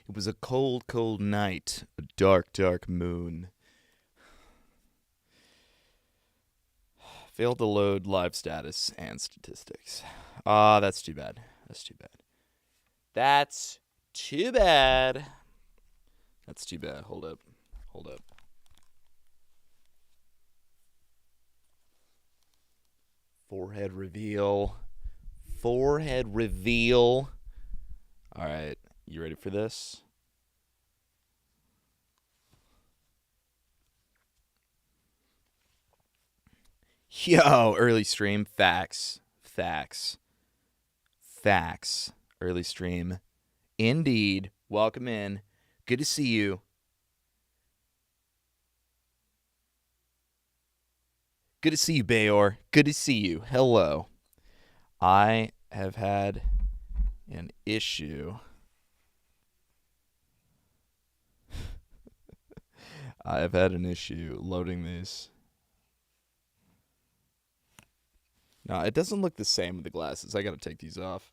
It was a cold, cold night, a dark, dark moon. Failed to load live status and statistics. That's too bad. That's too bad. That's too bad. That's too bad. Hold up. Hold up. Forehead reveal. Forehead reveal. All right. You ready for this? Yo, early stream. Facts. Facts. Facts. Early stream. Indeed. Welcome in. Good to see you. Good to see you, Bayor. Good to see you. Hello. I have had an issue. I have had an issue loading these. No, it doesn't look the same with the glasses. I gotta take these off.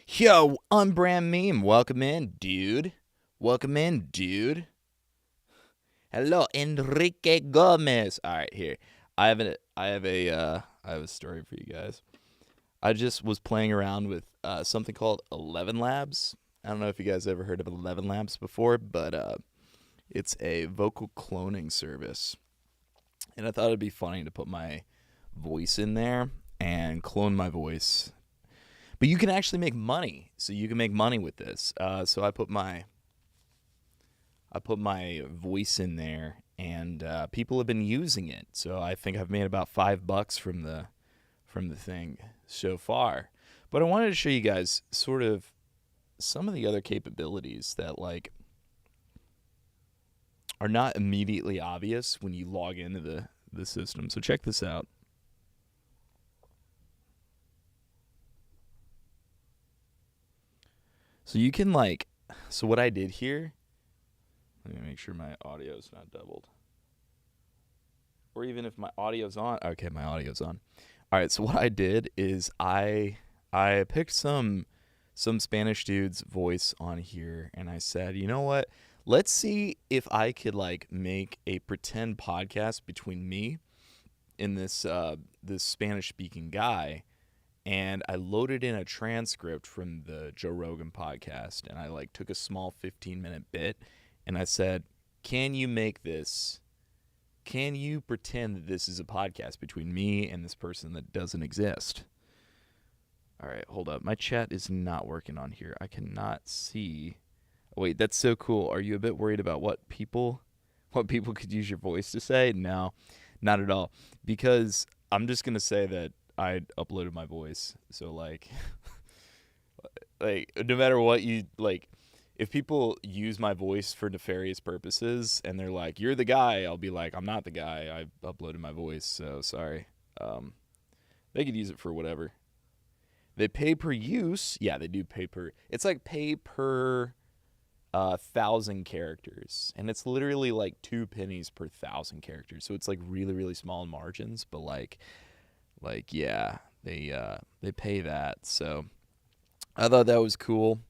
Yo, Unbrand Meme. Welcome in, dude. Welcome in, dude. Hello, Enrique Gomez. All right, here. I have a story for you guys. I just was playing around with something called 11 Labs. I don't know if you guys ever heard of 11 Labs before, but it's a vocal cloning service. And I thought it'd be funny to put my voice in there and clone my voice. But you can actually make money. So you can make money with this. So I put my voice in there, and people have been using it. So I think I've made about $5 from the thing so far. But I wanted to show you guys sort of some of the other capabilities that like are not immediately obvious when you log into the system. So check this out. So you can so what I did here, let me make sure my audio's not doubled. Or even if my audio's on. Okay, my audio's on. All right, so what I did is I picked some Spanish dude's voice on here, and I said, you know what? Let's see if I could make a pretend podcast between me and this Spanish speaking guy. And I loaded in a transcript from the Joe Rogan podcast, and I took a small 15-minute bit, and I said, can you make this? Can you pretend that this is a podcast between me and this person that doesn't exist? All right, hold up. My chat is not working on here. I cannot see. Oh, wait, that's so cool. Are you a bit worried about what people could use your voice to say? No, not at all. Because I'm just going to say that I uploaded my voice. So no matter what you if people use my voice for nefarious purposes and they're like, you're the guy, I'll be like, I'm not the guy. I uploaded my voice, so sorry. They could use it for whatever. They pay per use. Yeah, they do pay per. It's pay per 1,000 characters, and it's literally 2 pennies per 1,000 characters. So it's really, really small margins, but yeah, they pay that. So I thought that was cool.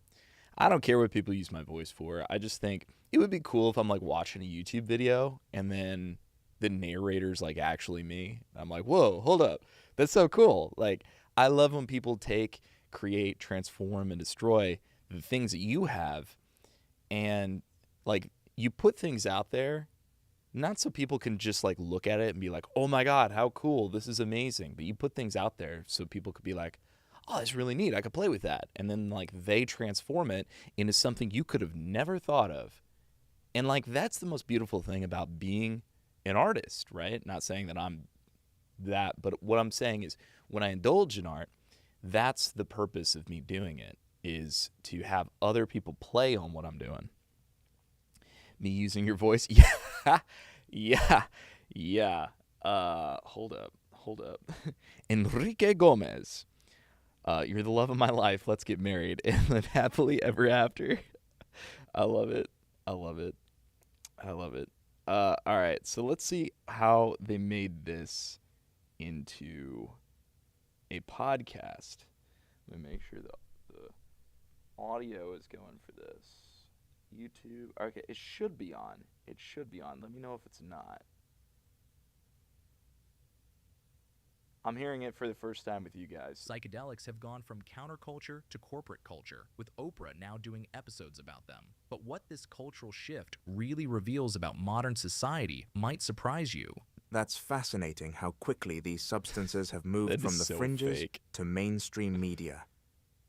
I don't care what people use my voice for. I just think it would be cool if I'm watching a YouTube video and then the narrator's actually me. I'm like, whoa, hold up. That's so cool. I love when people take, create, transform, and destroy the things that you have, and you put things out there not so people can just look at it and be like, oh my God, how cool, this is amazing. But you put things out there so people could be like, oh, that's really neat, I could play with that. And then they transform it into something you could have never thought of. And that's the most beautiful thing about being an artist, right? Not saying that I'm that, but what I'm saying is when I indulge in art, that's the purpose of me doing it, is to have other people play on what I'm doing. Me using your voice? Yeah. Hold up. Enrique Gomez. You're the love of my life. Let's get married and live happily ever after. I love it. All right, so let's see how they made this into a podcast. Let me make sure the audio is going for this. YouTube. Okay, it should be on. It should be on. Let me know if it's not. I'm hearing it for the first time with you guys. Psychedelics have gone from counterculture to corporate culture, with Oprah now doing episodes about them. But what this cultural shift really reveals about modern society might surprise you. That's fascinating how quickly these substances have moved That from is the so fringes fake. to mainstream media.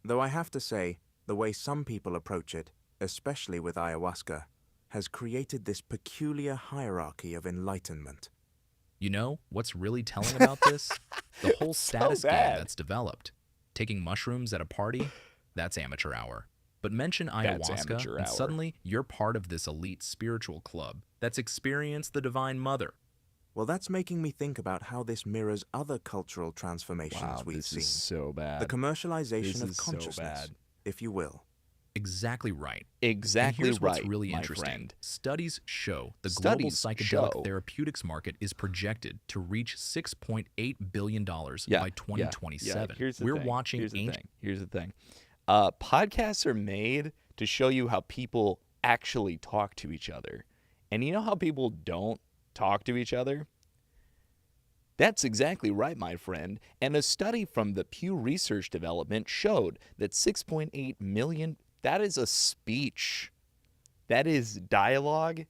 Though I have to say, the way some people approach it, especially with ayahuasca, has created this peculiar hierarchy of enlightenment. You know what's really telling about this? The whole status game bad. that's developed. Taking mushrooms at a party, that's amateur hour. But mention ayahuasca, amateur and hour. suddenly you're part of this elite spiritual club that's experienced the Divine Mother. Well, that's making me think about how this mirrors other cultural transformations Wow, we've this seen. is so bad. The commercialization This of is so consciousness, bad. if you will. Exactly right. Exactly And here's right, what's really my interesting. friend. Studies show the global Studies psychedelic show. therapeutics market is projected to reach $6.8 billion Yeah, by yeah, 2027. yeah. Here's the We're thing. watching Here's the ancient thing. Here's the thing. Podcasts are made to show you how people actually talk to each other. And you know how people don't talk to each other? That's exactly right, my friend. And a study from the Pew Research Development showed that 6.8 million, that is a speech. That is dialogue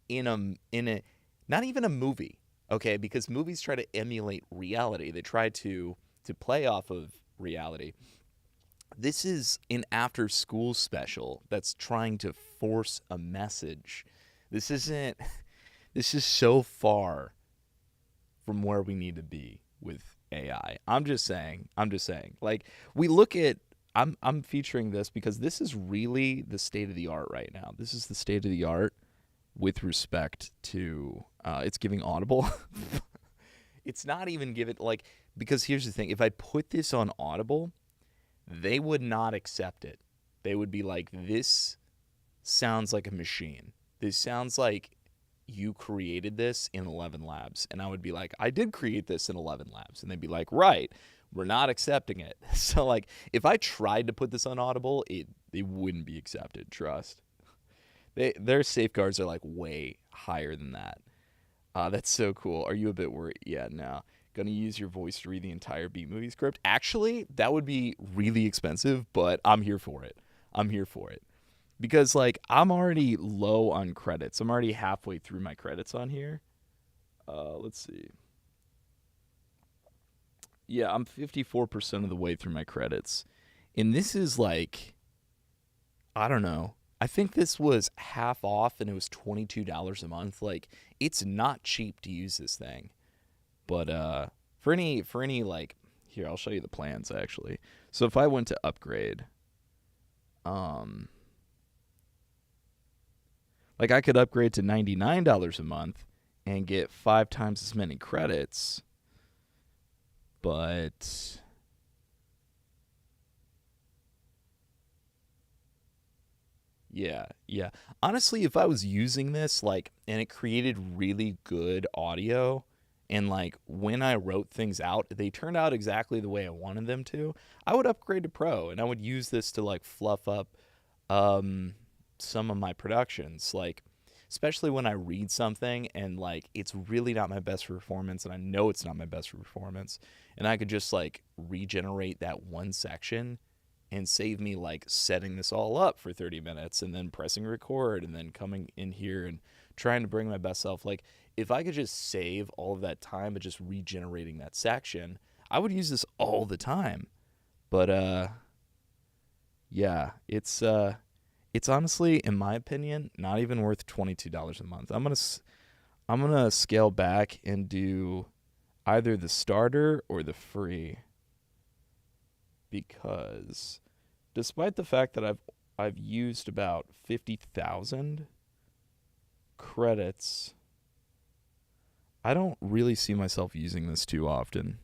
in a not even a movie, okay? Because movies try to emulate reality. They try to play off of reality. This is an after school special that's trying to force a message. This is so far from where we need to be with AI. I'm just saying. Like, we look at I'm featuring this because this is really the state of the art right now. This is the state of the art with respect to it's giving Audible. It's not even given, like, because here's the thing. If I put this on Audible, they would not accept it. They would be like, this sounds like a machine. This sounds like you created this in 11 Labs. And I would be like, I did create this in 11 Labs. And they'd be like, right, we're not accepting it. So, like, if I tried to put this on Audible, it wouldn't be accepted, trust. Their safeguards are, like, way higher than that. That's so cool. Are you a bit worried? Yeah, no. Gonna use your voice to read the entire Beat Movie script? Actually, that would be really expensive, but I'm here for it. Because, like, I'm already low on credits. I'm already halfway through my credits on here. Let's see. Yeah, I'm 54% of the way through my credits. And this is like, I don't know. I think this was half off and it was $22 a month. Like, it's not cheap to use this thing. But for any like, here, I'll show you the plans actually. So if I went to upgrade, like, I could upgrade to $99 a month and get 5 times as many credits. But yeah. Honestly, if I was using this, like, and it created really good audio, and, like, when I wrote things out, they turned out exactly the way I wanted them to, I would upgrade to Pro, and I would use this to, like, fluff up some of my productions, like, especially when I read something and, like, it's really not my best performance, and I know it's not my best performance, and I could just, like, regenerate that one section and save me, like, setting this all up for 30 minutes and then pressing record and then coming in here and trying to bring my best self. Like, if I could just save all of that time of just regenerating that section, I would use this all the time. But yeah, it's honestly, in my opinion, not even worth $22 a month. I'm gonna scale back and do either the starter or the free, because despite the fact that I've used about 50,000 credits, I don't really see myself using this too often.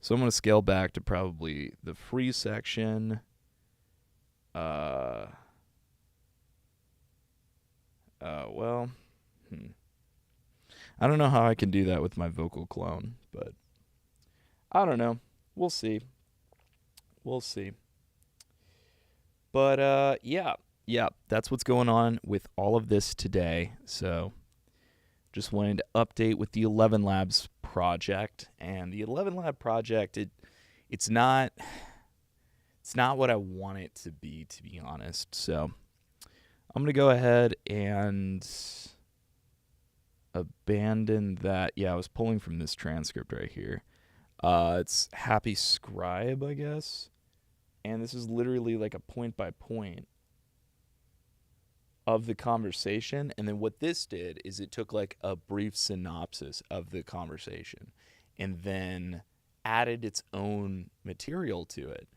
So I'm going to scale back to probably the free section. I don't know how I can do that with my vocal clone, but I don't know. We'll see. But yeah, yeah, that's what's going on with all of this today. So just wanted to update with the 11 Labs project. And the 11 Lab project, it's not what I want it to be honest. So I'm going to go ahead and abandon that. Yeah, I was pulling from this transcript right here. It's Happy Scribe, I guess. And this is literally like a point by point of the conversation. And then what this did is it took like a brief synopsis of the conversation and then added its own material to it.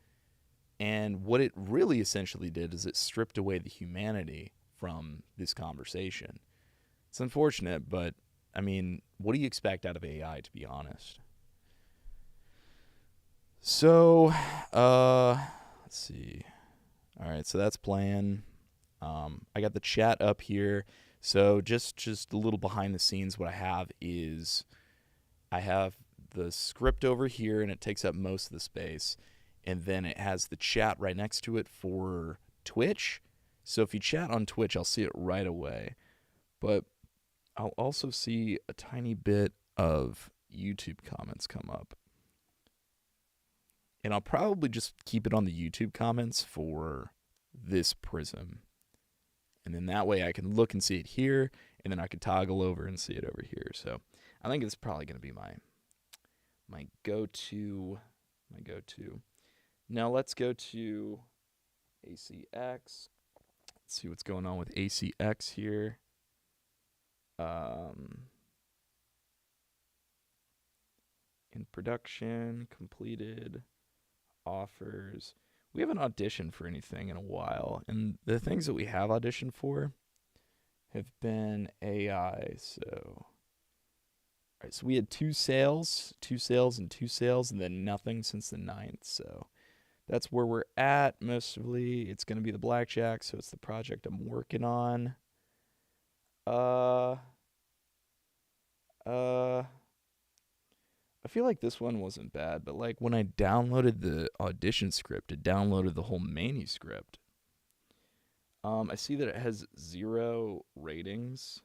And what it really essentially did is it stripped away the humanity from this conversation. It's unfortunate, but I mean, what do you expect out of AI, to be honest? So, let's see. All right, so that's playing. I got the chat up here. So just a little behind the scenes, what I have is I have the script over here, and it takes up most of the space. And then it has the chat right next to it for Twitch. So if you chat on Twitch, I'll see it right away. But I'll also see a tiny bit of YouTube comments come up. And I'll probably just keep it on the YouTube comments for this prism. And then that way I can look and see it here, and then I can toggle over and see it over here. So I think it's probably going to be my go-to. Now let's go to ACX. Let's see what's going on with ACX here. In production, completed, offers. We haven't auditioned for anything in a while, and the things that we have auditioned for have been AI. So, all right, so we had two sales, and then nothing since the 9th. So that's where we're at. Mostly, it's going to be the blackjack. So it's the project I'm working on. I feel like this one wasn't bad, but like when I downloaded the audition script, it downloaded the whole manuscript. I see that it has 0 ratings.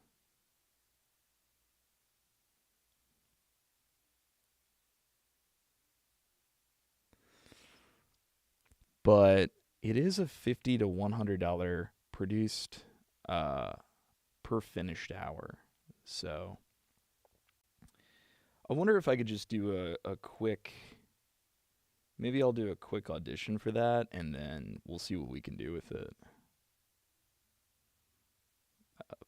But it is a $50 to $100 produced per finished hour. So I wonder if I could just do a quick, maybe I'll do a quick audition for that, and then we'll see what we can do with it.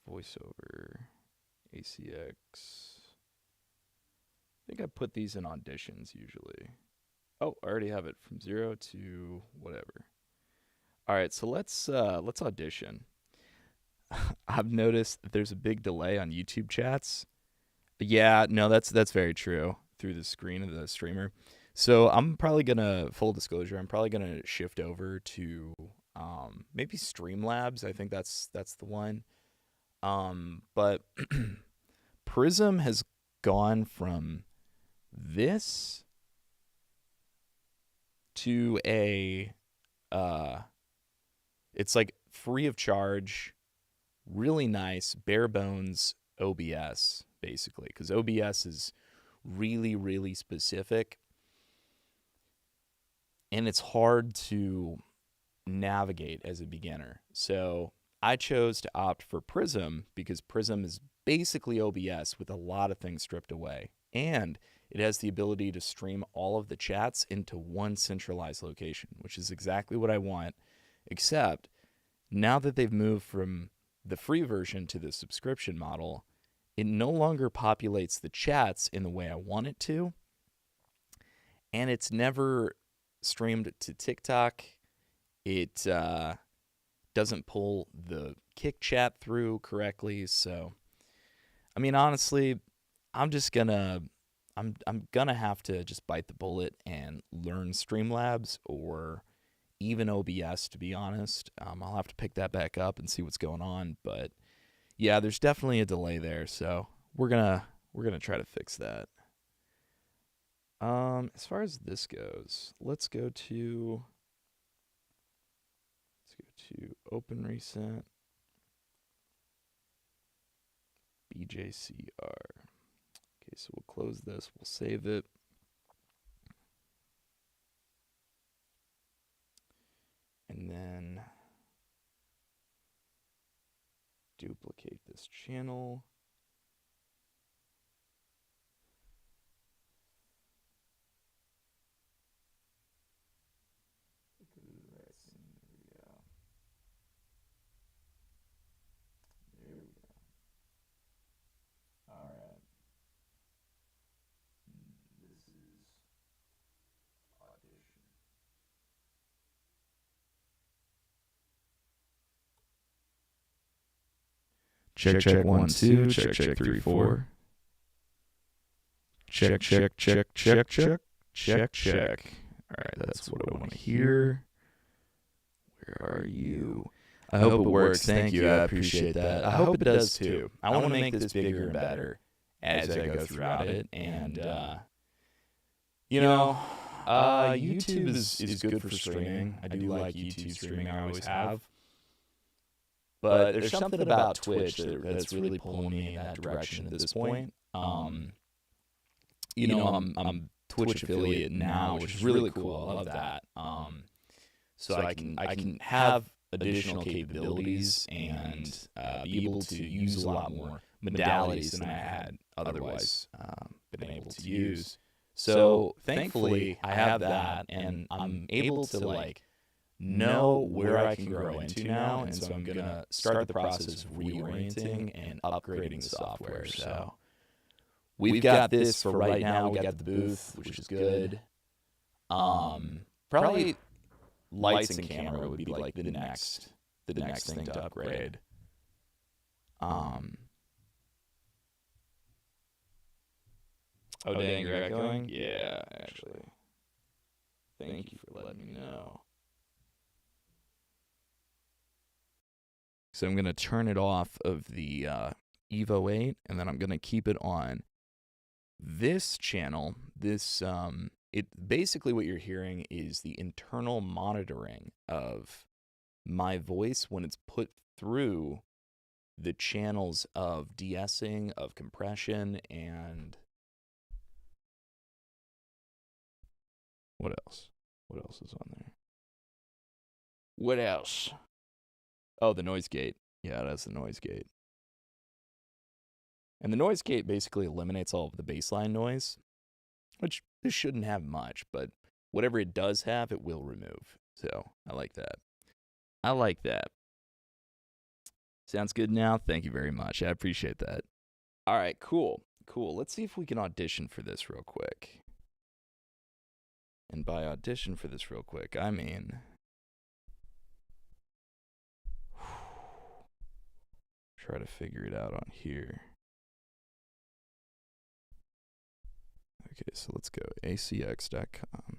Voiceover, ACX. I think I put these in auditions usually. Oh, I already have it from 0 to whatever. All right, so let's audition. I've noticed that there's a big delay on YouTube chats. Yeah, no, that's very true through the screen of the streamer. So I'm probably gonna, full disclosure, I'm probably gonna shift over to maybe Streamlabs. I think that's the one. But Prism has gone from this to a it's like free of charge, really nice, bare bones OBS, basically, because OBS is really, really specific, and it's hard to navigate as a beginner. So I chose to opt for Prism because Prism is basically OBS with a lot of things stripped away, and it has the ability to stream all of the chats into one centralized location, which is exactly what I want, except now that they've moved from the free version to the subscription model, it no longer populates the chats in the way I want it to, and it's never streamed to TikTok. It doesn't pull the Kick chat through correctly. So, I mean, honestly, I'm gonna have to just bite the bullet and learn Streamlabs or even OBS, to be honest. I'll have to pick that back up and see what's going on, but yeah, there's definitely a delay there, so we're gonna try to fix that. As far as this goes, let's go to to open reset. BJCR. Okay, so we'll close this. We'll save it. And then duplicate this channel. Check, check, 1, 2, check, check, 3, 4. Check, check, check, check, check, check, check. All right, that's what I want to hear. Where are you? I hope it works. Thank you. I appreciate that. I hope it does too. I want to make this bigger and better as I go throughout it. And, YouTube is good for streaming. I do like YouTube streaming. I always have. But there's something about Twitch that's really pulling me in that direction at this point. I'm Twitch affiliate now, which is really cool. I love that. So I can have additional capabilities and be able to use a lot more modalities than I had otherwise been able to use. So thankfully, I have that, and I'm able to know where I can grow into now, and so I'm going to start the process of reorienting and upgrading the software. So we've got this for right now. We got the booth, which is good. Probably lights and camera would be like the next thing to upgrade. Oh dang, you're echoing? Yeah, actually. Thank you for letting me know. So I'm going to turn it off of the Evo 8, and then I'm going to keep it on this channel. Basically what you're hearing is the internal monitoring of my voice when it's put through the channels of de-essing, of compression, and what else? What else is on there? What else? Oh, the noise gate. Yeah, that's the noise gate. And the noise gate basically eliminates all of the baseline noise, which this shouldn't have much, but whatever it does have, it will remove. So I like that. I like that. Sounds good now? Thank you very much. I appreciate that. All right, cool. Cool. Let's see if we can audition for this real quick. And by audition for this real quick, I mean... try to figure it out on here. Okay, so let's go acx.com.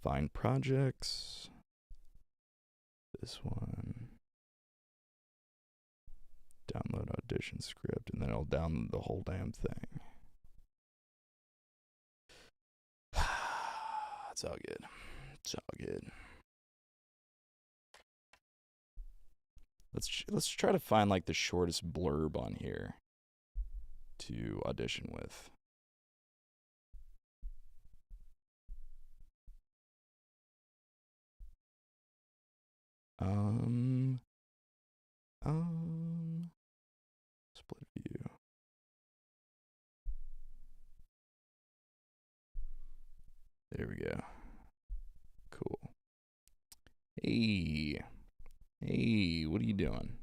Find projects. This one. Download audition script, and then I'll download the whole damn thing. It's all good. It's all good. Let's try to find the shortest blurb on here to audition with. Split view. There we go. Cool. Hey. Hey, what are you doing?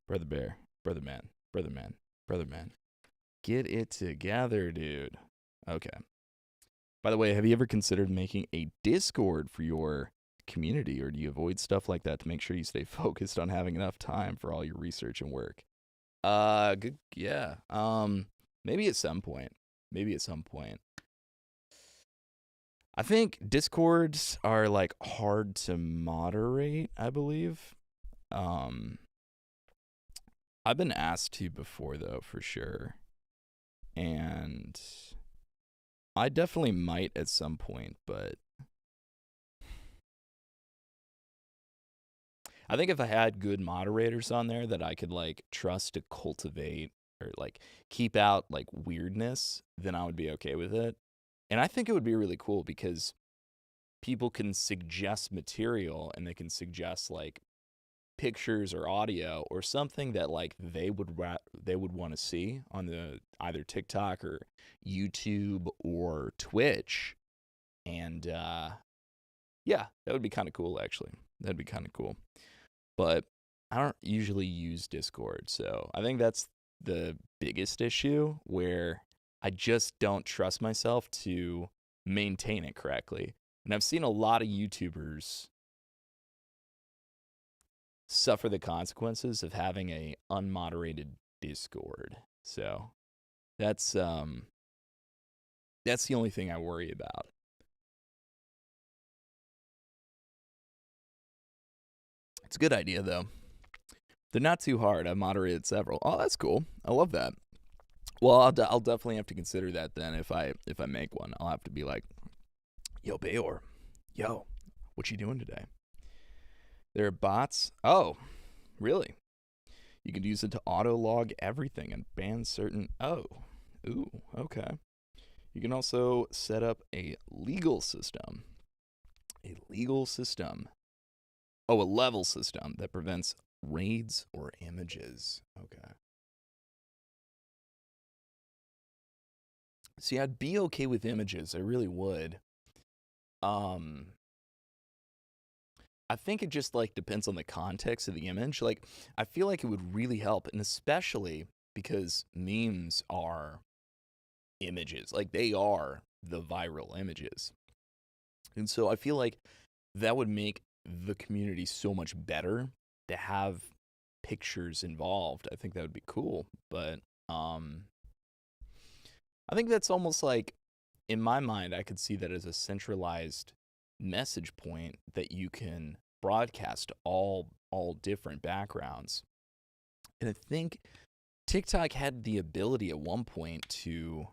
Brother Bear, brother man, brother man, brother man. Get it together, dude. Okay. By the way, have you ever considered making a Discord for your community, or do you avoid stuff like that to make sure you stay focused on having enough time for all your research and work? Good. Yeah. Maybe at some point. Maybe at some point. I think Discords are hard to moderate, I believe. I I've been asked to before, though, for sure. And I definitely might at some point, but I think if I had good moderators on there that I could like trust to cultivate or like keep out like weirdness, then I would be okay with it. And I think it would be really cool because people can suggest material and they can suggest like pictures or audio or something that like they would want to see on the either TikTok or YouTube or Twitch. And yeah, that would be kind of cool actually. That'd be kind of cool. But I don't usually use Discord, so I think that's the biggest issue where I just don't trust myself to maintain it correctly. And I've seen a lot of YouTubers suffer the consequences of having a unmoderated Discord. So that's the only thing I worry about. It's a good idea though. They're not too hard. I've moderated several. Oh, that's cool. I love that. Well, I'll definitely have to consider that then if I make one. I'll have to be like, yo, Bayor, yo, what you doing today? There are bots. Oh, really? You can use it to auto log everything and ban certain. Oh, ooh, okay. You can also set up a legal system. A legal system. Oh, a level system that prevents raids or images. Okay. See, I'd be okay with images. I really would. I think it just like depends on the context of the image. Like, I feel like it would really help, and especially because memes are images. Like, they are the viral images. And so I feel like that would make the community so much better to have pictures involved. I think that would be cool. But I think that's almost like, in my mind, I could see that as a centralized message point that you can broadcast all different backgrounds. And I think TikTok had the ability at one point to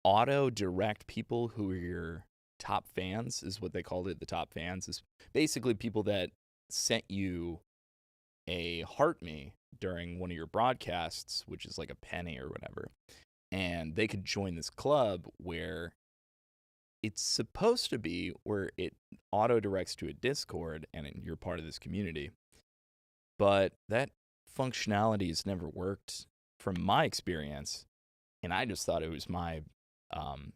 auto direct people who are your top fans, is what they called it. The top fans is basically people that sent you a heart me during one of your broadcasts, which is like a penny or whatever. And they could join this club where it's supposed to be where it auto directs to a Discord and you're part of this community. But that functionality has never worked from my experience. And I just thought it was my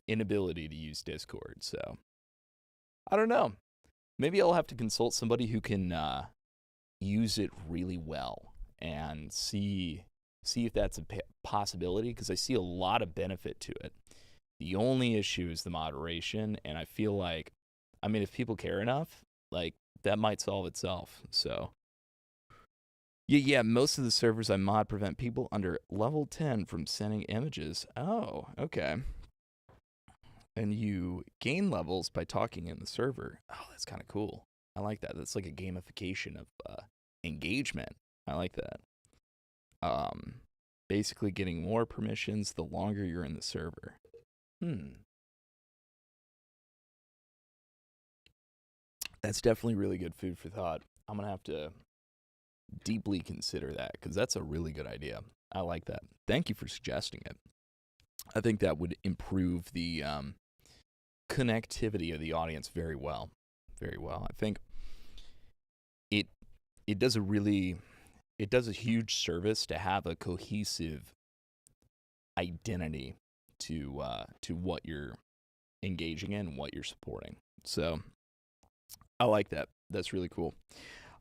inability to use Discord. So I don't know. Maybe I'll have to consult somebody who can use it really well and see if that's a possibility, because I see a lot of benefit to it. The only issue is the moderation, and I feel like, I mean, if people care enough, like, that might solve itself. So yeah, most of the servers I mod prevent people under level 10 from sending images. Oh, okay. And you gain levels by talking in the server. Oh, that's kind of cool. I like that. That's like a gamification of engagement. I like that. Basically getting more permissions the longer you're in the server. That's definitely really good food for thought. I'm going to have to deeply consider that because that's a really good idea. I like that. Thank you for suggesting it. I think that would improve the connectivity of the audience very well. Very well. I think it does a huge service to have a cohesive identity to what you're engaging in, what you're supporting. So I like that. That's really cool.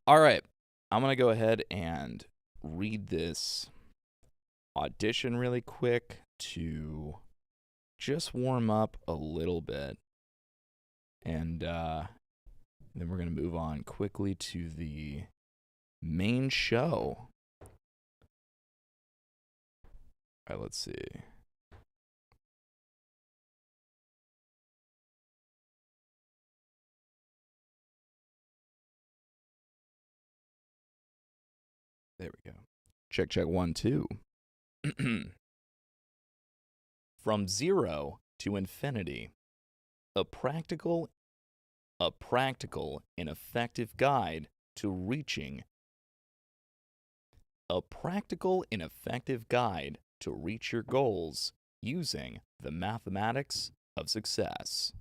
All right. I'm going to go ahead and read this audition really quick to just warm up a little bit. And then we're going to move on quickly to the main show. All right, let's see. There we go. Check, check, 1, 2. From zero to infinity. A practical and effective guide to reaching your goals using the mathematics of success.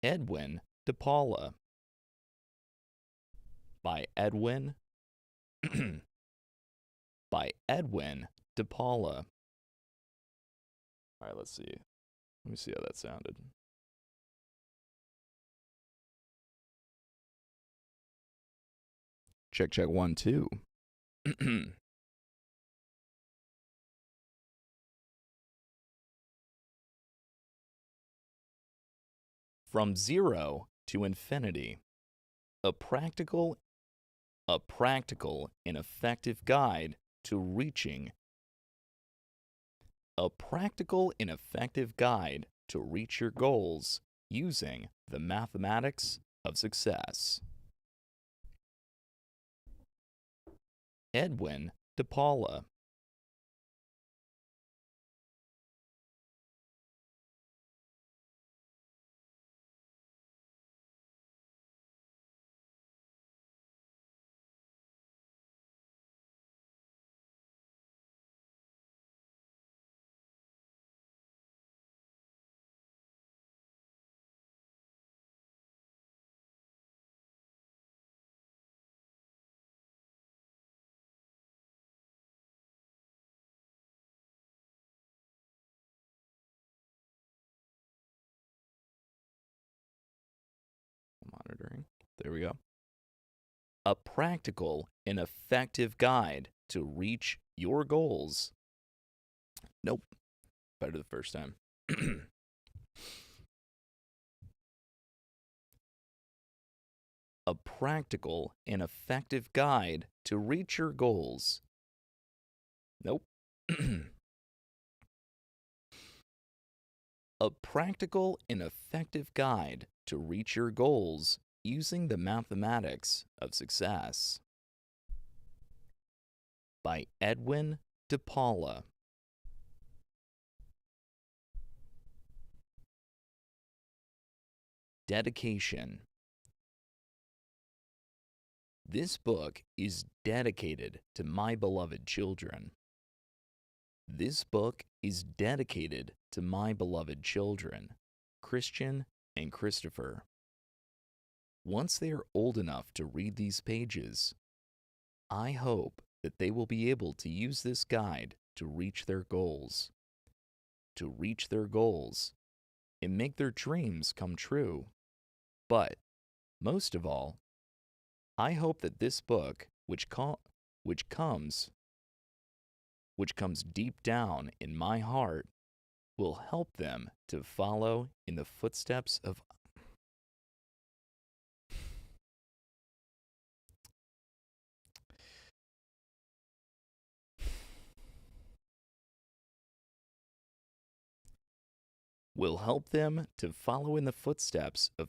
Edwin de Paula. By Edwin de Paula. All right, let's see. Let me see how that sounded. Check, check, 1, 2. From zero to infinity. A practical and effective guide to reaching reach your goals using the mathematics of success. Edwin de Paula. Monitoring. There we go. A practical and effective guide to reach your goals. Nope. Better the first time. A practical and effective guide to reach your goals. Nope. A practical and effective guide to reach your goals using the mathematics of success. By Edwin de Paula. Dedication. This book is dedicated to my beloved children. This book is dedicated to my beloved children, Christian and Christopher. Once they are old enough to read these pages, I hope that they will be able to use this guide to reach their goals. And make their dreams come true. But, most of all, I hope that this book, which comes deep down in my heart, will help them to follow in the footsteps of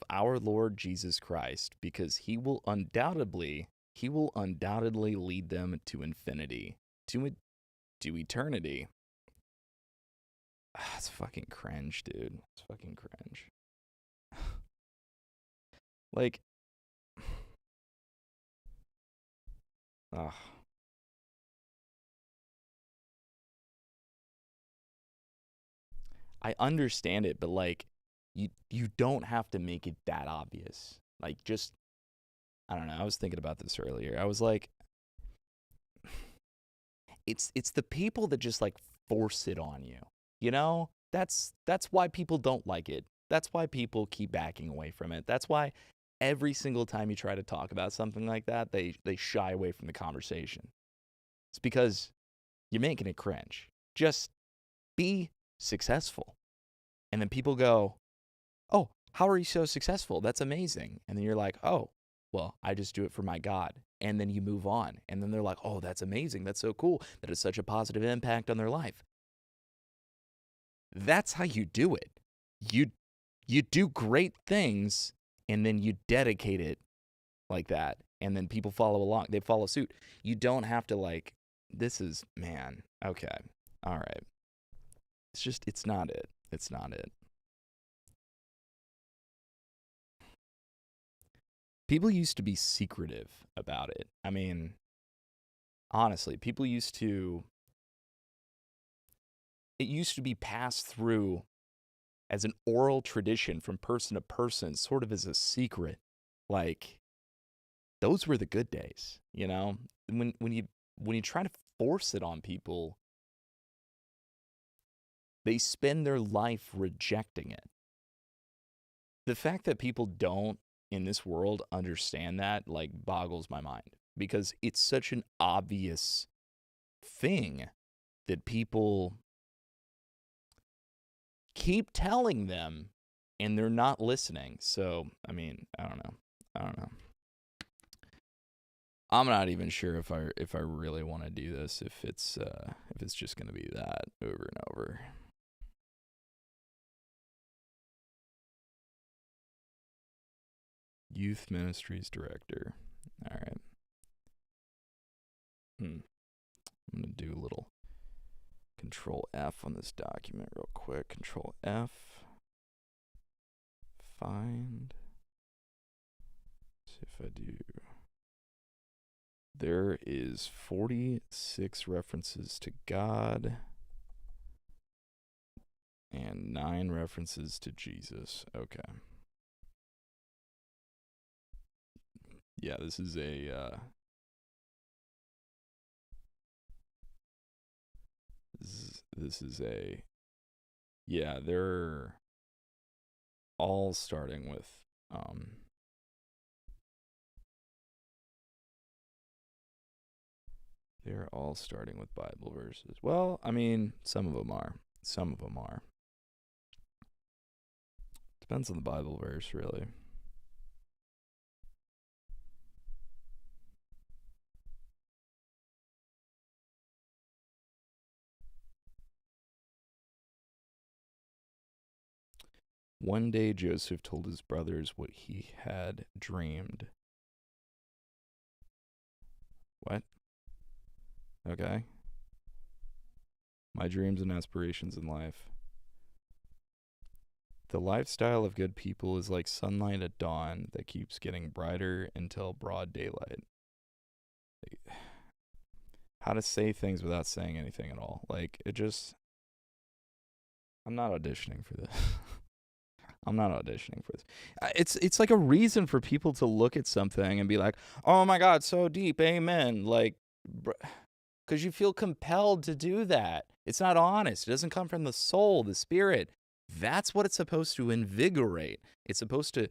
our Lord Jesus Christ, because he will undoubtedly lead them to infinity, to eternity. It's fucking cringe, dude. It's fucking cringe. Like, I understand it, but like, you don't have to make it that obvious. Like, just, I don't know. I was thinking about this earlier. I was like, it's the people that just like force it on you. You know? That's why people don't like it. That's why people keep backing away from it. That's why every single time you try to talk about something like that, they shy away from the conversation. It's because you're making it cringe. Just be successful. And then people go, "Oh, how are you so successful? That's amazing." And then you're like, "Oh, well, I just do it for my God." And then you move on. And then they're like, "Oh, that's amazing. That's so cool. That has such a positive impact on their life." That's how you do it. You do great things, and then you dedicate it like that. and then people follow along. They follow suit. You don't have to like, this is, man, okay, all right. It's not it. It's not it. People used to be secretive about it. I mean, honestly, it used to be passed through as an oral tradition from person to person, sort of as a secret. Like, those were the good days, you know? When you try to force it on people, they spend their life rejecting it. The fact that people don't in this world understand that, like, boggles my mind, because it's such an obvious thing that people keep telling them and they're not listening. So, I mean, I don't know. I'm not even sure if I really want to do this, if it's just going to be that over and over. Youth Ministries Director. All right. I'm going to do a little Control F on this document real quick. Control F. Find. See if I do. There is 46 references to God and 9 references to Jesus. Okay. Yeah, this is a this is a, yeah, they're all starting with Bible verses. Well, I mean, some of them are. Depends on the Bible verse, really. One day Joseph told his brothers what he had dreamed. What? Okay. My dreams and aspirations in life. The lifestyle of good people is like sunlight at dawn that keeps getting brighter until broad daylight. How to say things without saying anything at all. Like, it just... I'm not auditioning for this. It's like a reason for people to look at something and be like, oh my God, so deep, amen. Like, because you feel compelled to do that. It's not honest. It doesn't come from the soul, the spirit. That's what it's supposed to invigorate. It's supposed to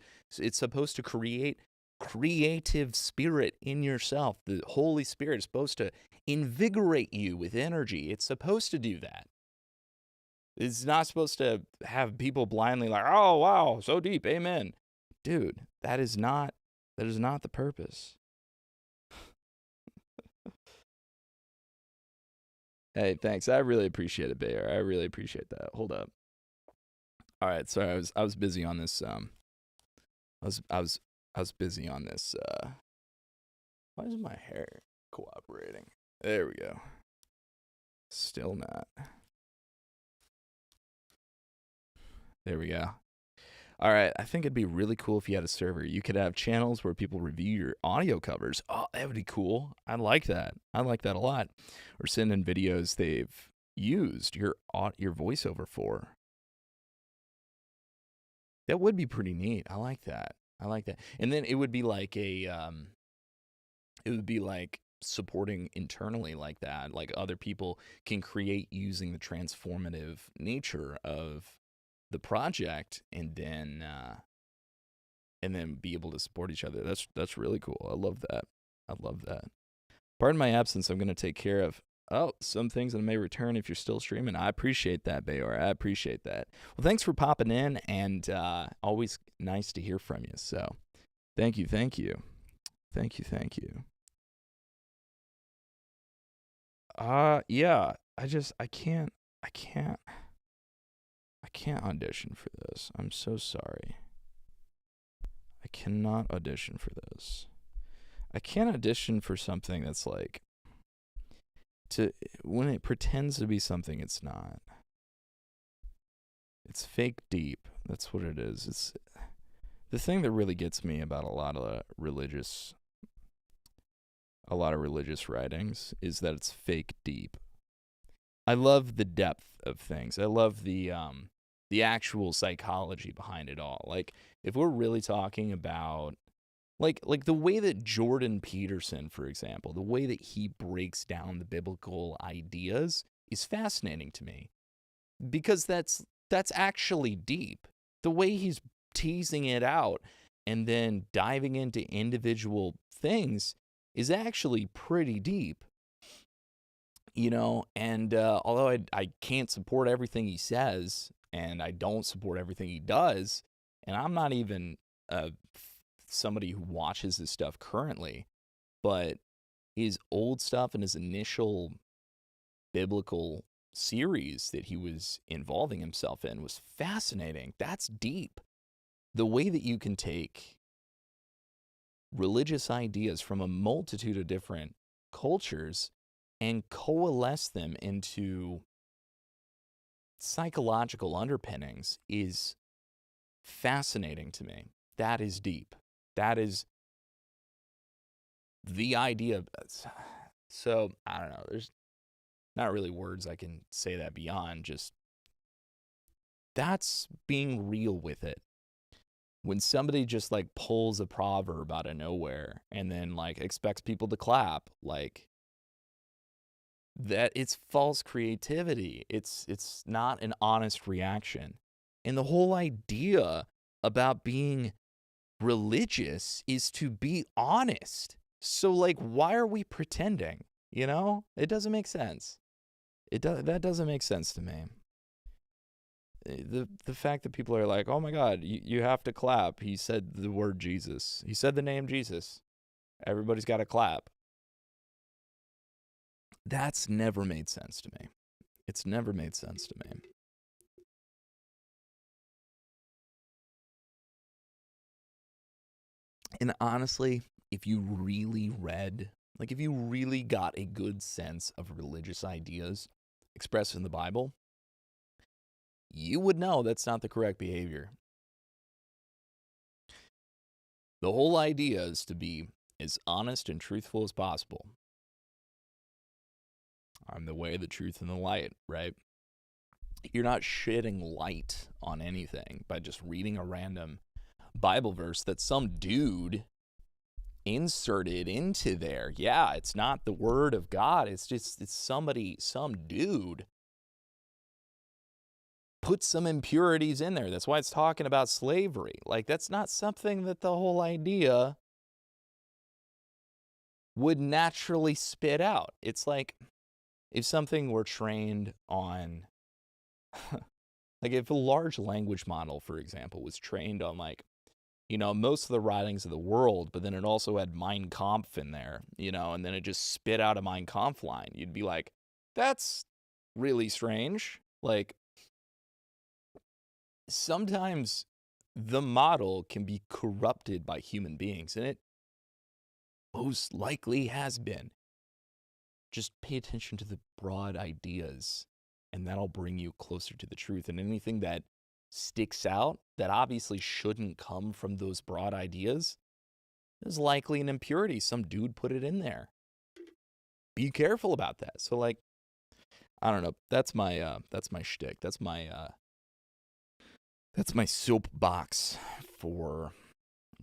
create creative spirit in yourself. The Holy Spirit is supposed to invigorate you with energy. It's supposed to do that. It's not supposed to have people blindly like, oh, wow, so deep, amen. Dude, that is not the purpose. Hey, thanks. I really appreciate it, Bayer. I really appreciate that. Hold up. All right, sorry, I was busy on this. I was busy on this. Why isn't my hair cooperating? There we go. Still not. There we go. All right, I think it'd be really cool if you had a server. You could have channels where people review your audio covers. Oh, that would be cool. I like that. I like that a lot. Or send in videos they've used your voiceover for. That would be pretty neat. I like that. And then it would be like supporting internally like that. Like, other people can create using the transformative nature of the project, and then be able to support each other. That's really cool. I love that. Pardon my absence. I'm going to take care of some things that may return if you're still streaming. I appreciate that, Bayor. I appreciate that. Well, thanks for popping in, and always nice to hear from you. So thank you. Yeah, I can't audition for this. I'm so sorry. I cannot audition for this. I can't audition for something that's like when it pretends to be something it's not. It's fake deep. That's what it is. It's the thing that really gets me about a lot of religious writings is that it's fake deep. I love the depth of things. I love the actual psychology behind it all. Like if we're really talking about like the way that Jordan Peterson, for example, the way that he breaks down the biblical ideas is fascinating to me because that's actually deep. The way he's teasing it out and then diving into individual things is actually pretty deep. You know, and although I can't support everything he says, and I don't support everything he does, and I'm not even somebody who watches his stuff currently, but his old stuff and his initial biblical series that he was involving himself in was fascinating. That's deep. The way that you can take religious ideas from a multitude of different cultures and coalesce them into psychological underpinnings is fascinating to me. That is deep. That is the idea. So, I don't know. There's not really words I can say that beyond. Just that's being real with it. When somebody just like pulls a proverb out of nowhere and then like expects people to clap, like that, it's false creativity. It's not an honest reaction. And the whole idea about being religious is to be honest. So like why are we pretending? You know? It doesn't make sense. That doesn't make sense to me. The fact that people are like, "Oh my god, you have to clap. He said the word Jesus. He said the name Jesus. Everybody's got to clap." That's never made sense to me. It's never made sense to me. And honestly, if you really got a good sense of religious ideas expressed in the Bible, you would know that's not the correct behavior. The whole idea is to be as honest and truthful as possible. I'm the way, the truth, and the light, right? You're not shedding light on anything by just reading a random Bible verse that some dude inserted into there. Yeah, it's not the word of God. It's some dude put some impurities in there. That's why it's talking about slavery. Like, that's not something that the whole idea would naturally spit out. It's like if something were trained on, like if a large language model, for example, was trained on like, most of the writings of the world, but then it also had Mein Kampf in there, and then it just spit out a Mein Kampf line. You'd be like, that's really strange. Like, sometimes the model can be corrupted by human beings, and it most likely has been. Just pay attention to the broad ideas, and that'll bring you closer to the truth. And anything that sticks out that obviously shouldn't come from those broad ideas is likely an impurity. Some dude put it in there. Be careful about that. So, like, I don't know. That's my shtick. That's my soapbox for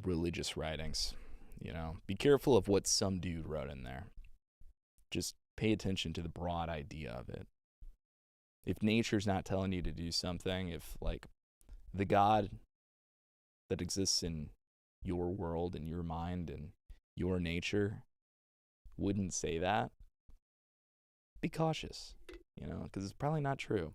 religious writings. Be careful of what some dude wrote in there. Just pay attention to the broad idea of it. If nature's not telling you to do something, if like the God that exists in your world and your mind and your nature wouldn't say that, be cautious, because it's probably not true.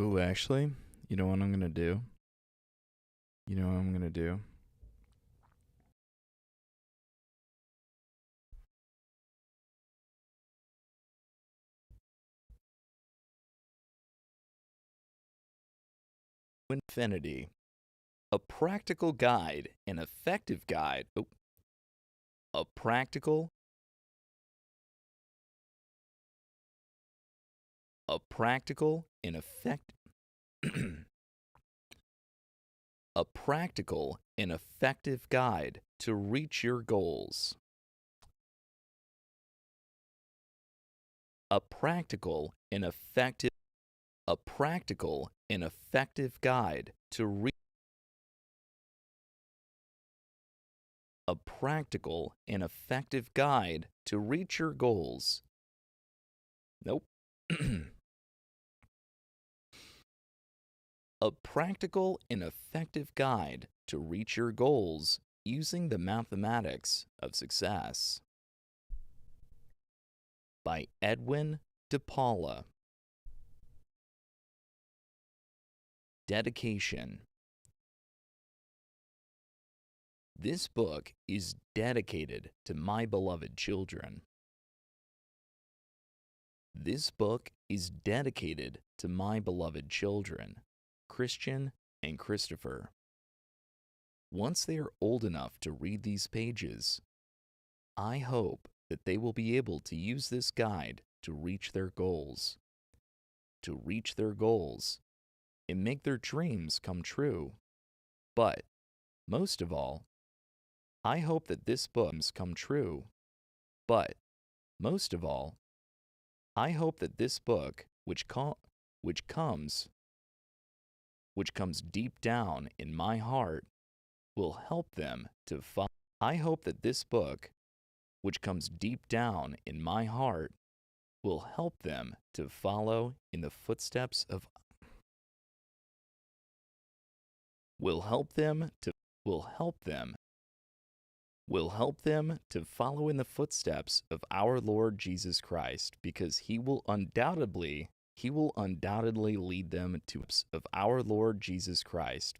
Ooh, actually, you know what I'm gonna do? You know what I'm gonna do? Infinity. A practical guide, an effective guide. Oh, a practical, and effect. A practical and effective guide to reach your goals. A practical and effective guide to reach a practical and effective guide to reach your goals. Nope. A practical and effective guide to reach your goals using the mathematics of success. By Edwin DePaula. Dedication. This book is dedicated to my beloved children. This book is dedicated to my beloved children, Christian and Christopher. Once they are old enough to read these pages, I hope that they will be able to use this guide to reach their goals. To reach their goals and make their dreams come true. But, most of all, I hope that this book come true. But, most of all, I hope that this book, which comes deep down in my heart, will help them to follow. I hope that this book, which comes deep down in my heart, will help them to follow in the footsteps of will help them to follow in the footsteps of our Lord Jesus Christ, because he will undoubtedly lead them to of our Lord Jesus Christ.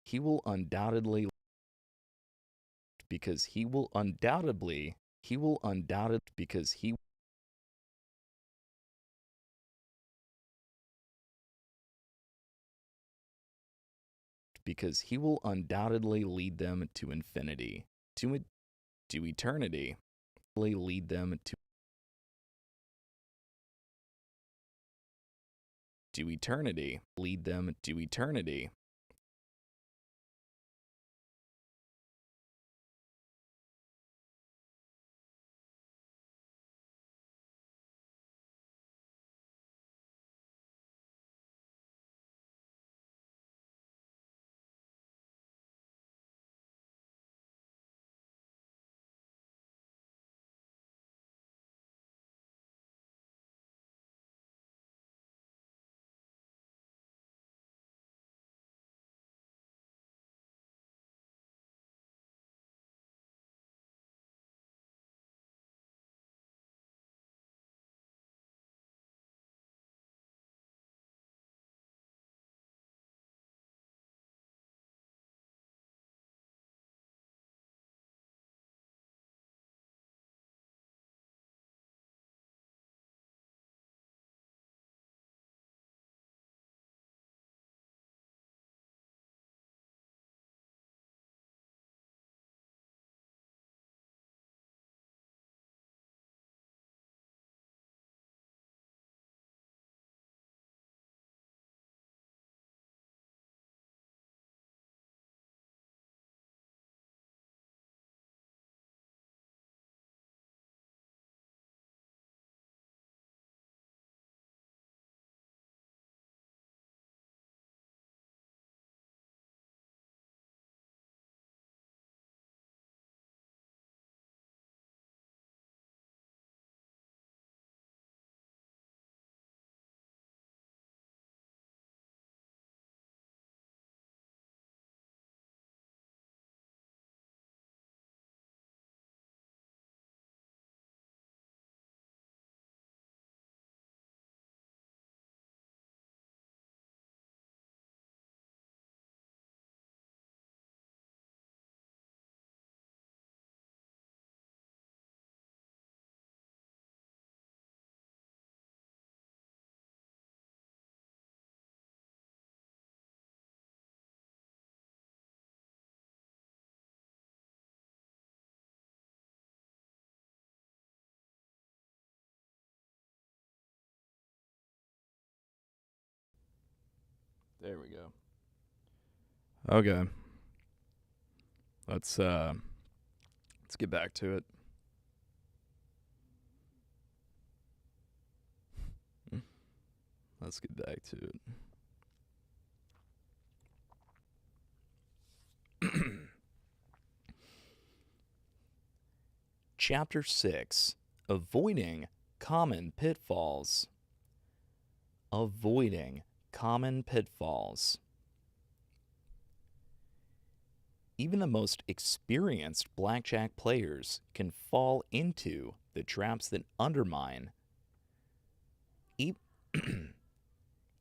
He will undoubtedly because he will undoubtedly because he will undoubtedly lead them to infinity, to eternity, lead them to eternity, lead them to eternity. There we go. Okay. Let's get back to it. Let's get back to it. Chapter 6. Avoiding Common Pitfalls. Avoiding Common Pitfalls. Even the most experienced blackjack players can fall into the traps that undermine.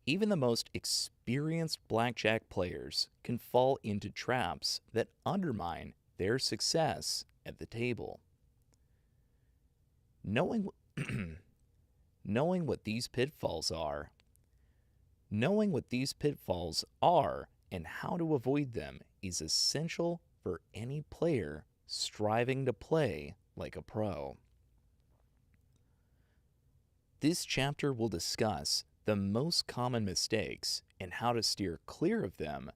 Even the most experienced blackjack players can fall into traps that undermine their success at the table. Knowing what these pitfalls are, and how to avoid them is essential for any player striving to play like a pro. This chapter will discuss the most common mistakes and how to steer clear of them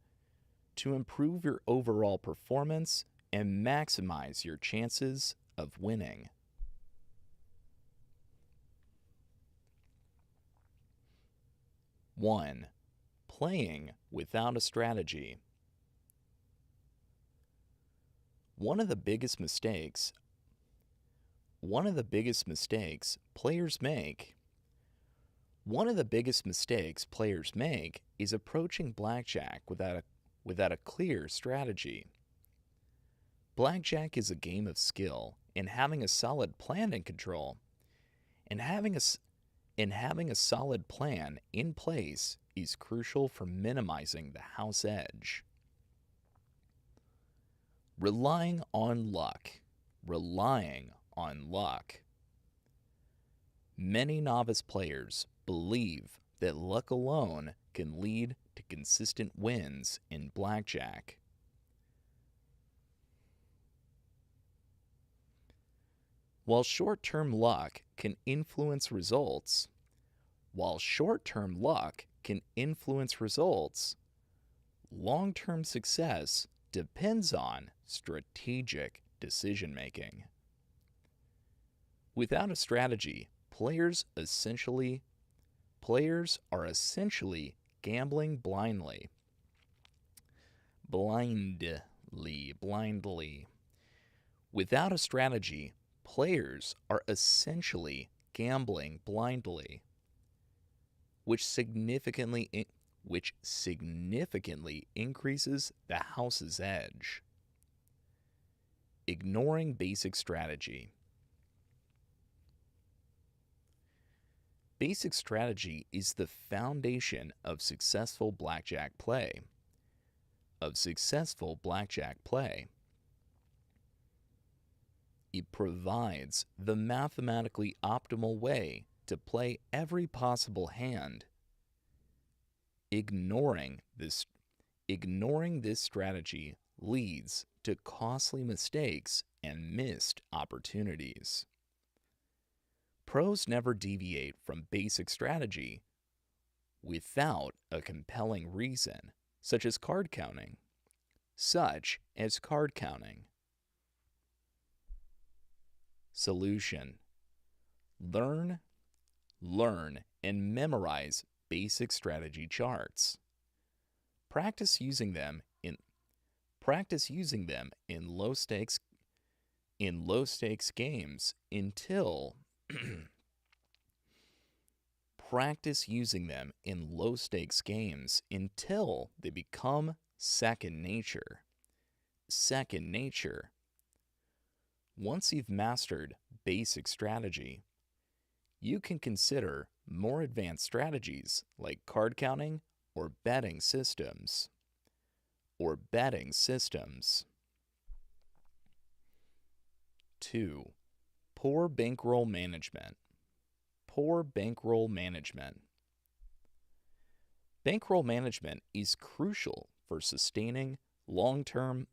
to improve your overall performance and maximize your chances of winning. One, playing without a strategy. One of the biggest mistakes players make is approaching blackjack without a clear strategy. Blackjack is a game of skill, and having a solid plan in control, and having a solid plan in place is crucial for minimizing the house edge. Relying on luck. Many novice players believe that luck alone can lead to consistent wins in blackjack. While short-term luck can influence results, long-term success depends on strategic decision-making. Without a strategy, players are essentially gambling blindly. Without a strategy, players are essentially gambling blindly, which significantly increases the house's edge. Ignoring basic strategy. Basic strategy is the foundation of successful blackjack play. It provides the mathematically optimal way to play every possible hand. Ignoring this strategy leads to costly mistakes and missed opportunities. Pros never deviate from basic strategy without a compelling reason, such as card counting. Solution: learn, and memorize basic strategy charts. Practice using them in low stakes games until they become second nature. Once you've mastered basic strategy, you can consider more advanced strategies like card counting or betting systems. 2. Poor bankroll management. Bankroll management is crucial for sustaining long-term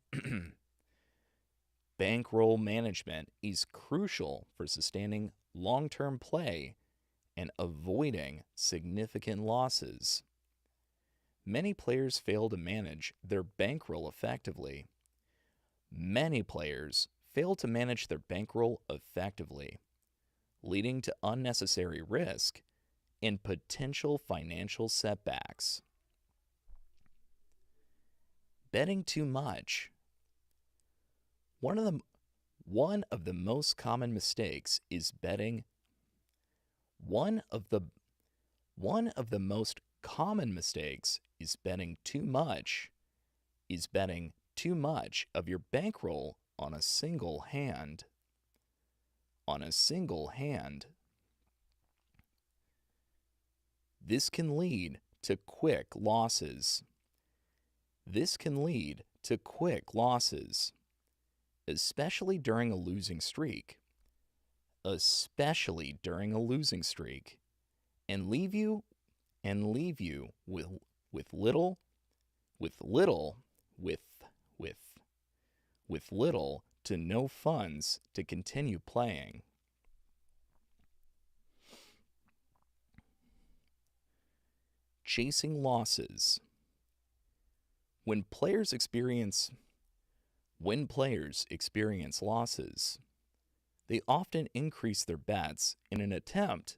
play and avoiding significant losses. Many players fail to manage their bankroll effectively. Many players fail to manage their bankroll effectively, leading to unnecessary risk and potential financial setbacks. Betting too much. One of the most common mistakes is betting. One of the most common mistakes is betting too much. Is betting too much of your bankroll on a single hand. On a single hand. This can lead to quick losses. This can lead to quick losses, especially during a losing streak. Especially during a losing streak, and leave you with little to no funds to continue playing. Chasing losses. When players experience losses, they often increase their bets in an attempt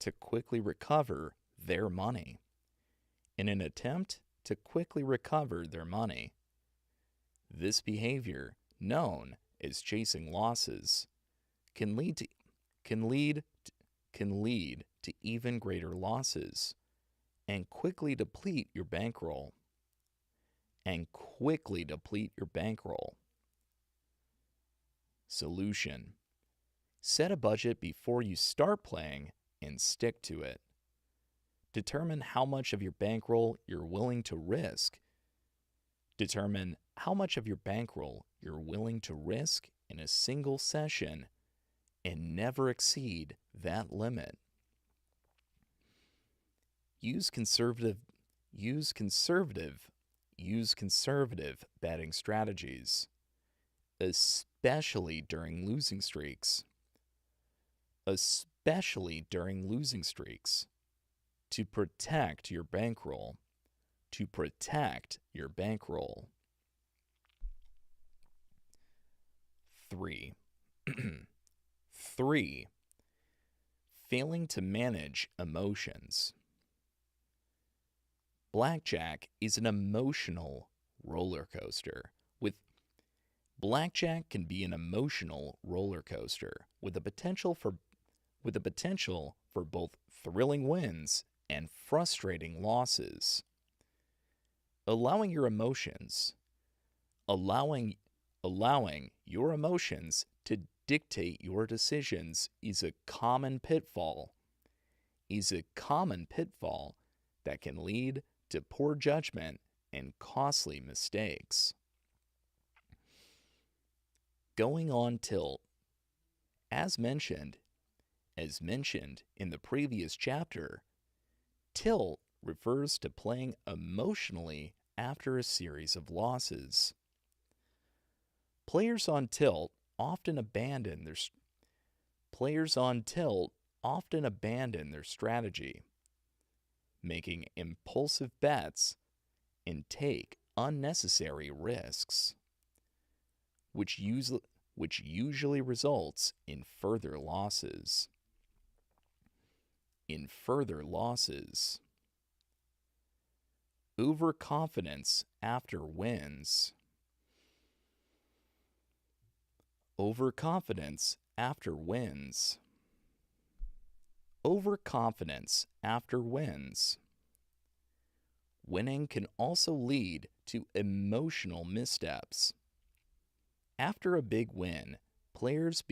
to quickly recover their money. This behavior, known as chasing losses, can lead to even greater losses and quickly deplete your bankroll. Solution: set a budget before you start playing and stick to it. Determine how much of your bankroll you're willing to risk. In a single session and never exceed that limit. Use conservative betting strategies, especially during losing streaks. To protect your bankroll. 3. 3. Failing to manage emotions. Blackjack is an emotional roller coaster. Blackjack can be an emotional roller coaster with the potential for both thrilling wins and frustrating losses. Allowing your emotions to dictate your decisions is a common pitfall. That can lead to poor judgment and costly mistakes. Going on tilt. As mentioned in the previous chapter, tilt refers to playing emotionally after a series of losses. Players on tilt often abandon their strategy, making impulsive bets and take unnecessary risks, which usually results in further losses. Overconfidence after wins. Overconfidence after wins. Winning can also lead to emotional missteps. After a big win, players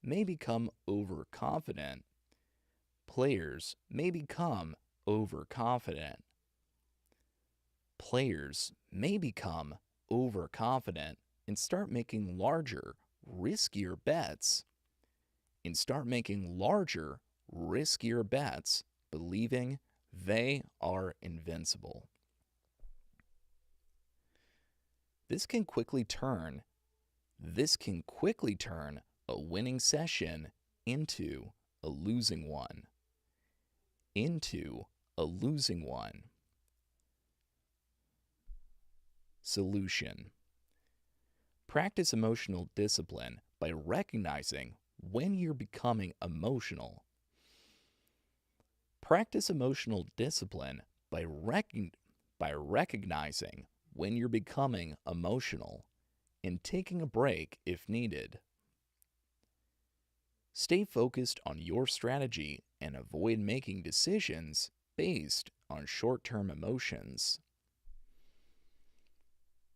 may become overconfident. Players may become overconfident and start making larger, riskier bets, believing they are invincible. This can quickly turn a winning session into a a losing one. Into a losing one. Solution. Practice emotional discipline by recognizing when you're becoming emotional. Practice emotional discipline by recognizing when you're becoming emotional and taking a break if needed. Stay focused on your strategy and avoid making decisions based on short-term emotions.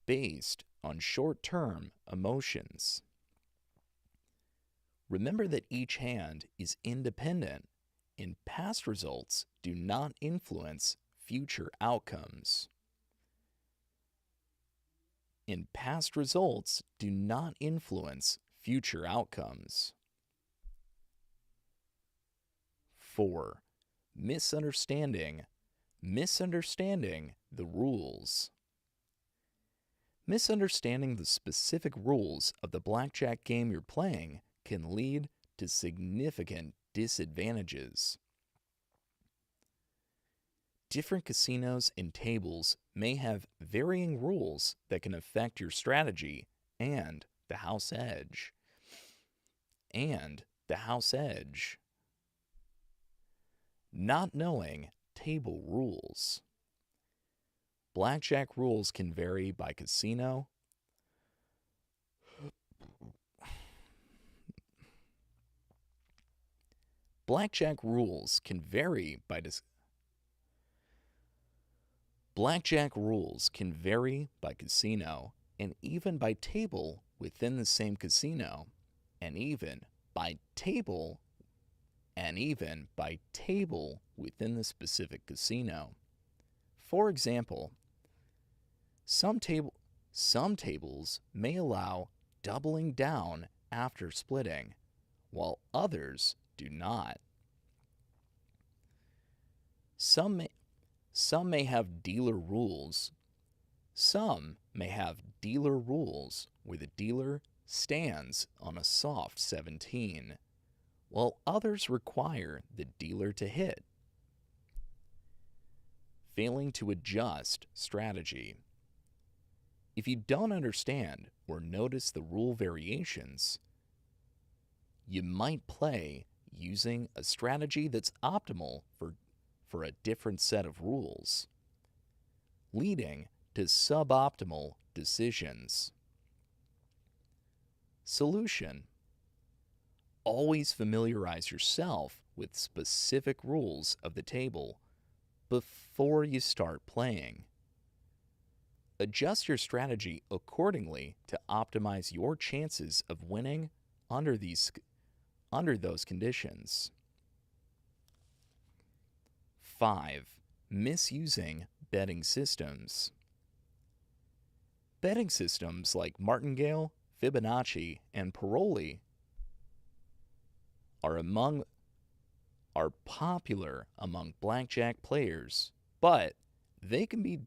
Based on short-term emotions. Remember that each hand is independent and past results do not influence future outcomes. And past results do not influence future outcomes. 4. Misunderstanding the rules. Misunderstanding the specific rules of the blackjack game you're playing can lead to significant disadvantages. Different casinos and tables may have varying rules that can affect your strategy and the house edge. Not knowing table rules. Blackjack rules can vary by casino. Blackjack rules can vary by casino and even by table within the same casino, and even by table within the specific casino. For example, some tables may allow doubling down after splitting, while others do not. Some may have dealer rules. Some may have dealer rules where the dealer stands on a soft 17, while others require the dealer to hit. Failing to adjust strategy. If you don't understand or notice the rule variations, you might play using a strategy that's optimal for a different set of rules, leading to suboptimal decisions. Solution. Always familiarize yourself with specific rules of the table before you start playing. Adjust your strategy accordingly to optimize your chances of winning under those conditions. 5. Misusing betting systems. Betting systems like martingale, Fibonacci, and Paroli are popular among blackjack players, but they can be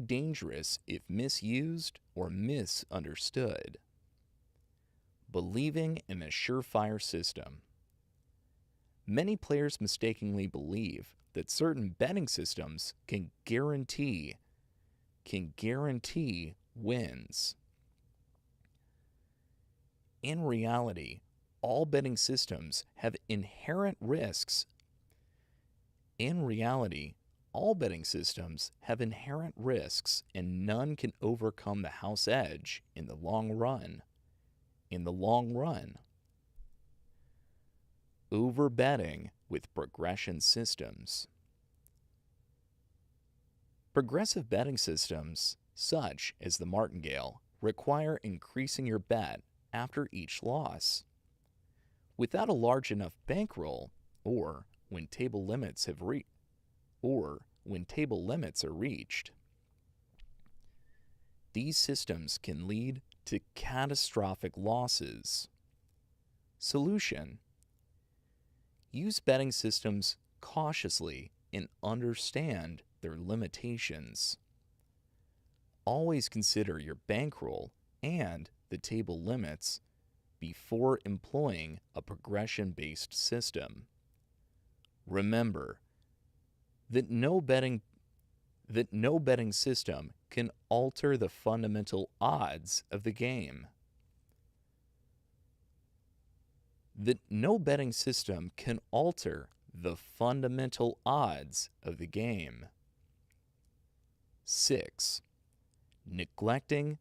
dangerous if misused or misunderstood. Believing in a surefire system. Many players mistakenly believe that certain betting systems can guarantee wins. In reality, all betting systems have inherent risks. And none can overcome the house edge in the long run. Overbetting with progression systems. Progressive betting systems, such as the martingale, require increasing your bet after each loss. Without a large enough bankroll, or when table limits are reached, these systems can lead to catastrophic losses. Solution. Use betting systems cautiously and understand their limitations. Always consider your bankroll and the table limits before employing a progression-based system. Remember that no betting system can alter the fundamental odds of the game. That no betting system can alter the fundamental odds of the game. 6. Neglecting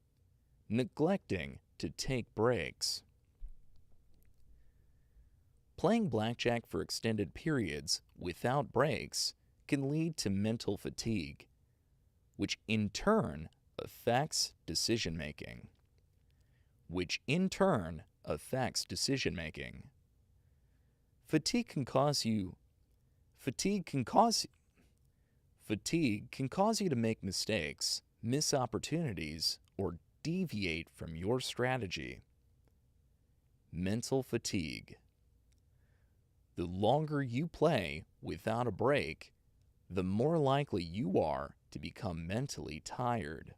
to take breaks. Playing blackjack for extended periods without breaks can lead to mental fatigue, which in turn affects decision-making. Fatigue can cause you to make mistakes, miss opportunities, or deviate from your strategy. Mental fatigue. The longer you play without a break, the more likely you are to become mentally tired.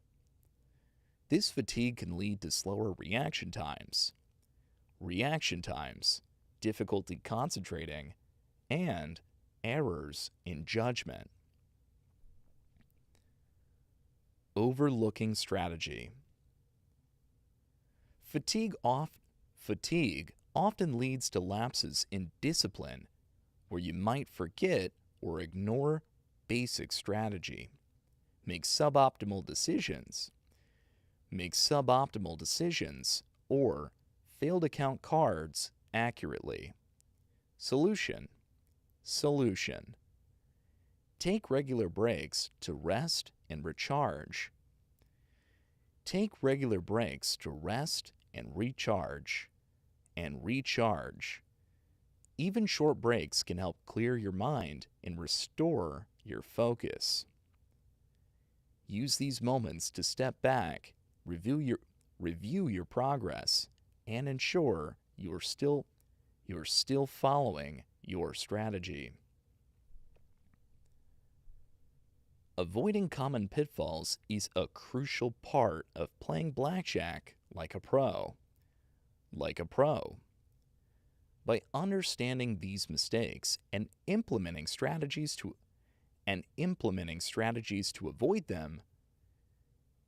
This fatigue can lead to slower reaction times, difficulty concentrating, and errors in judgment. Overlooking strategy. Fatigue often leads to lapses in discipline where you might forget or ignore basic strategy, make suboptimal decisions, or fail to count cards accurately. Solution. Take regular breaks to rest and recharge. Even short breaks can help clear your mind and restore your focus. Use these moments to step back, review your progress, and ensure you're still following your strategy. Avoiding common pitfalls is a crucial part of playing blackjack like a pro. By understanding these mistakes and implementing strategies to avoid them,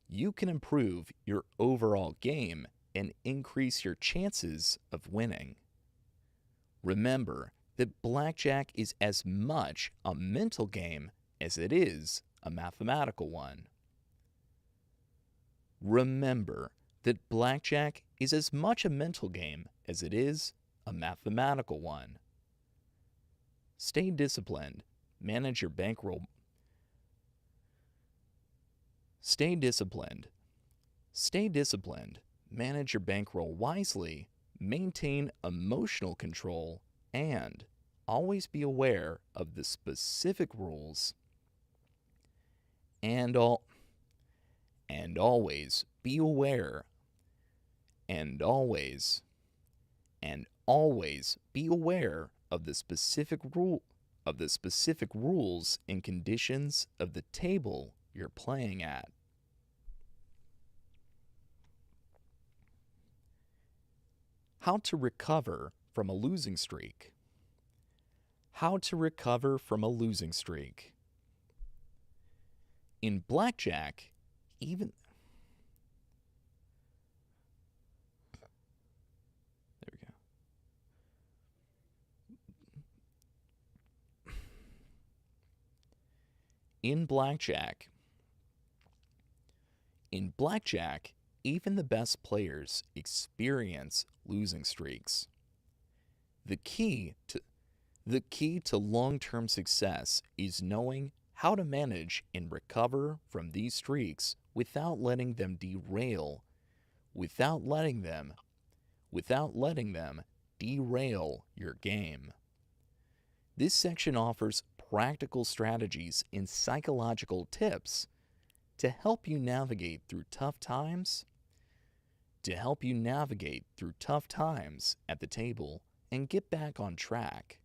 you can improve your overall game and increase your chances of winning. Remember that blackjack is as much a mental game as it is a mathematical one. Remember that blackjack is as much a mental game as it is a mathematical one. Stay disciplined. Manage your bankroll. Stay disciplined. Manage your bankroll wisely. Maintain emotional control and always be aware of the specific rules. And always be aware of the specific rules and conditions of the table you're playing at. How to recover from a losing streak. In blackjack, there we go. In blackjack, even the best players experience losing streaks. The key to long-term success is knowing how to manage and recover from these streaks without letting them derail your game. This section offers practical strategies and psychological tips to help you navigate through tough times at the table and get back on track.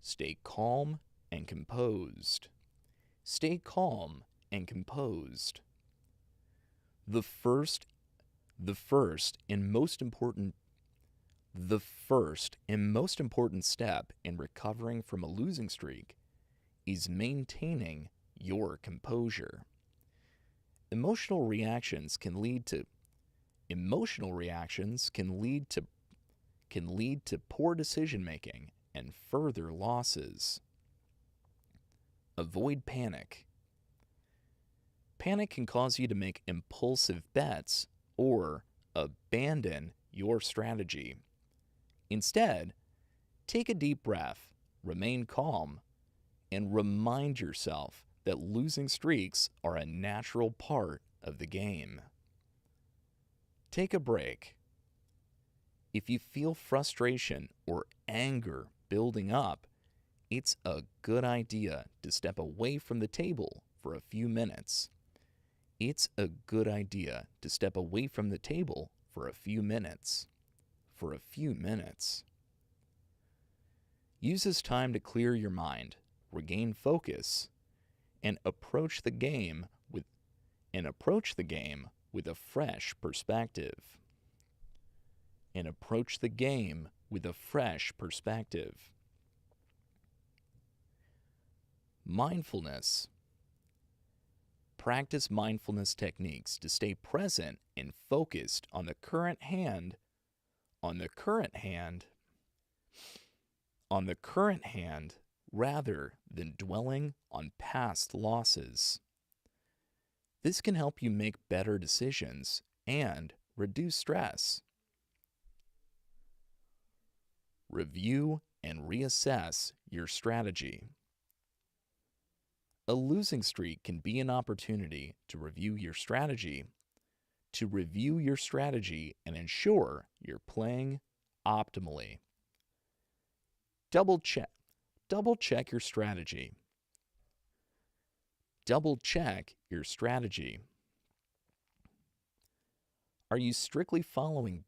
Stay calm and composed. The first the first and most important step in recovering from a losing streak is maintaining your composure. Emotional reactions can lead to poor decision making and further losses. Avoid panic. Panic can cause you to make impulsive bets or abandon your strategy. Instead, take a deep breath, remain calm, and remind yourself that losing streaks are a natural part of the game. Take a break. If you feel frustration or anger building up, it's a good idea to step away from the table for a few minutes. It's a good idea to step away from the table for a few minutes. For a few minutes. Use this time to clear your mind, regain focus, and approach the game with a fresh perspective. Mindfulness. Practice mindfulness techniques to stay present and focused on the current hand rather than dwelling on past losses. This can help you make better decisions and reduce stress. Review and reassess your strategy. A losing streak can be an opportunity to review your strategy and ensure you're playing optimally. Double check your strategy. Are you strictly following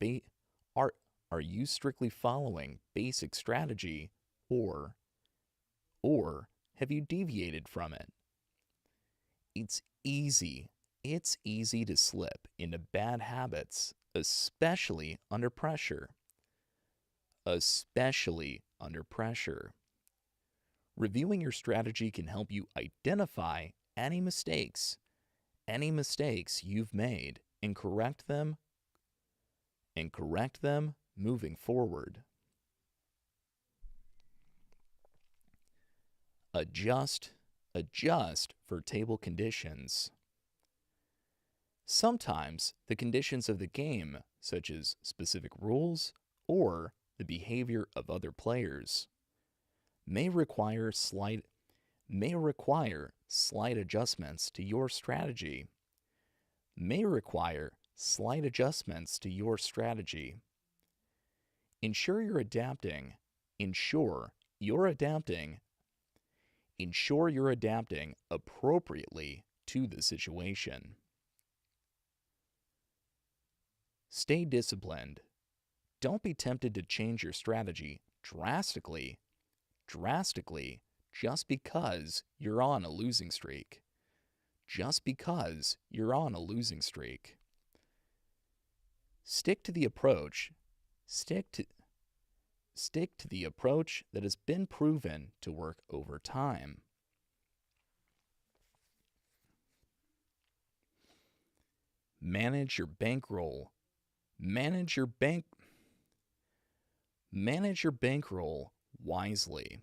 basic strategy or have you deviated from it? It's easy to slip into bad habits, especially under pressure. Reviewing your strategy can help you identify any mistakes you've made and correct them moving forward. Adjust for table conditions. Sometimes the conditions of the game, such as specific rules or the behavior of other players, may require slight adjustments to your strategy. Ensure you're adapting appropriately to the situation. Stay disciplined. Don't be tempted to change your strategy drastically just because you're on a losing streak. Stick to the approach that has been proven to work over time. Manage your bankroll. Manage your bankroll wisely.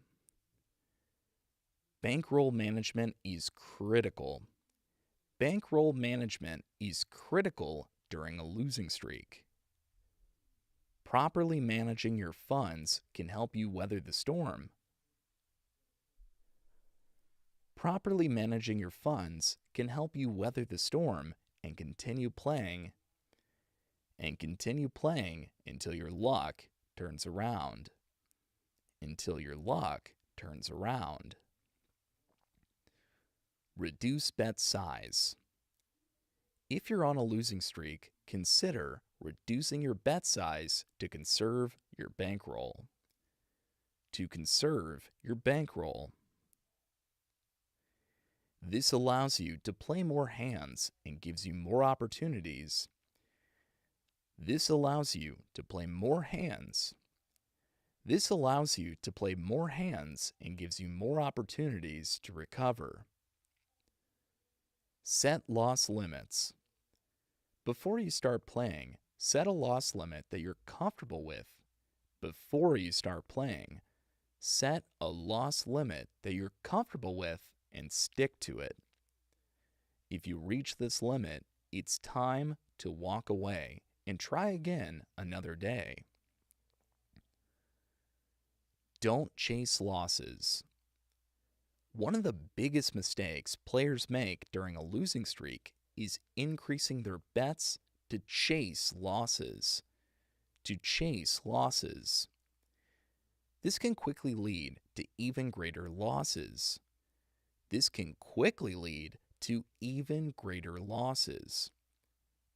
Bankroll management is critical. During a losing streak. Properly managing your funds can help you weather the storm. And continue playing until your luck turns around. Reduce bet size. If you're on a losing streak, consider reducing your bet size to conserve your bankroll. This allows you to play more hands and gives you more opportunities. This allows you to play more hands. This allows you to play more hands and gives you more opportunities to recover. Set loss limits. Before you start playing, set a loss limit that you're comfortable with. Before you start playing, set a loss limit that you're comfortable with and stick to it. If you reach this limit, it's time to walk away and try again another day. Don't chase losses. One of the biggest mistakes players make during a losing streak is increasing their bets to chase losses. To chase losses. This can quickly lead to even greater losses. This can quickly lead to even greater losses.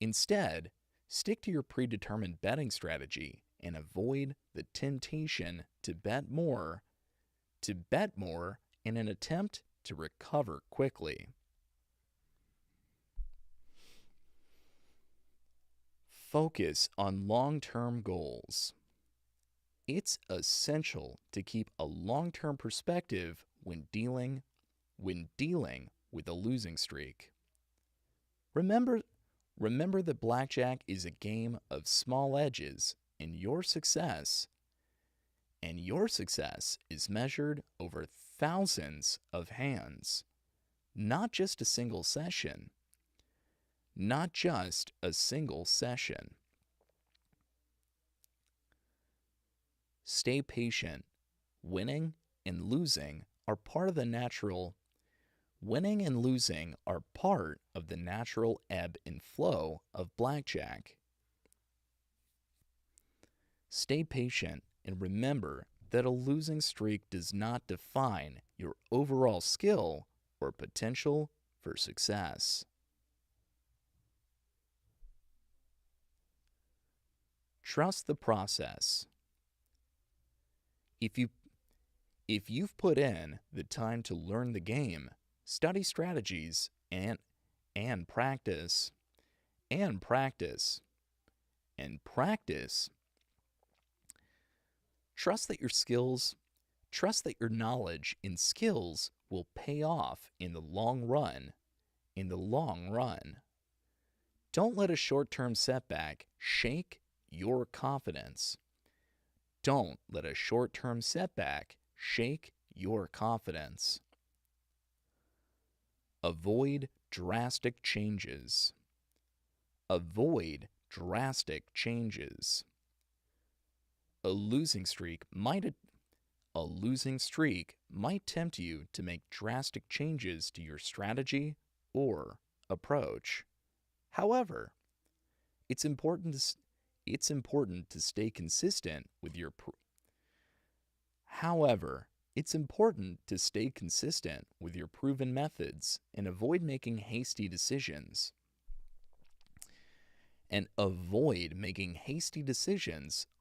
Instead, stick to your predetermined betting strategy and avoid the temptation to bet more in an attempt to recover quickly. Focus on long-term goals. It's essential to keep a long-term perspective when dealing with a losing streak. Remember that blackjack is a game of small edges, and your success is measured over thousands of hands, not just a single session. Not just a single session. Stay patient. Winning and losing are part of the natural ebb and flow of blackjack. Stay patient and remember that a losing streak does not define your overall skill or potential for success. Trust the process. If you've put in the time to learn the game, study strategies, and practice, trust that your knowledge and skills will pay off in the long run. Don't let a short-term setback shake your confidence. Don't let a short-term setback shake your confidence. Avoid drastic changes. Avoid drastic changes. A losing streak might tempt you to make drastic changes to your strategy or approach. However, it's important to stay consistent with your proven methods and avoid making hasty decisions.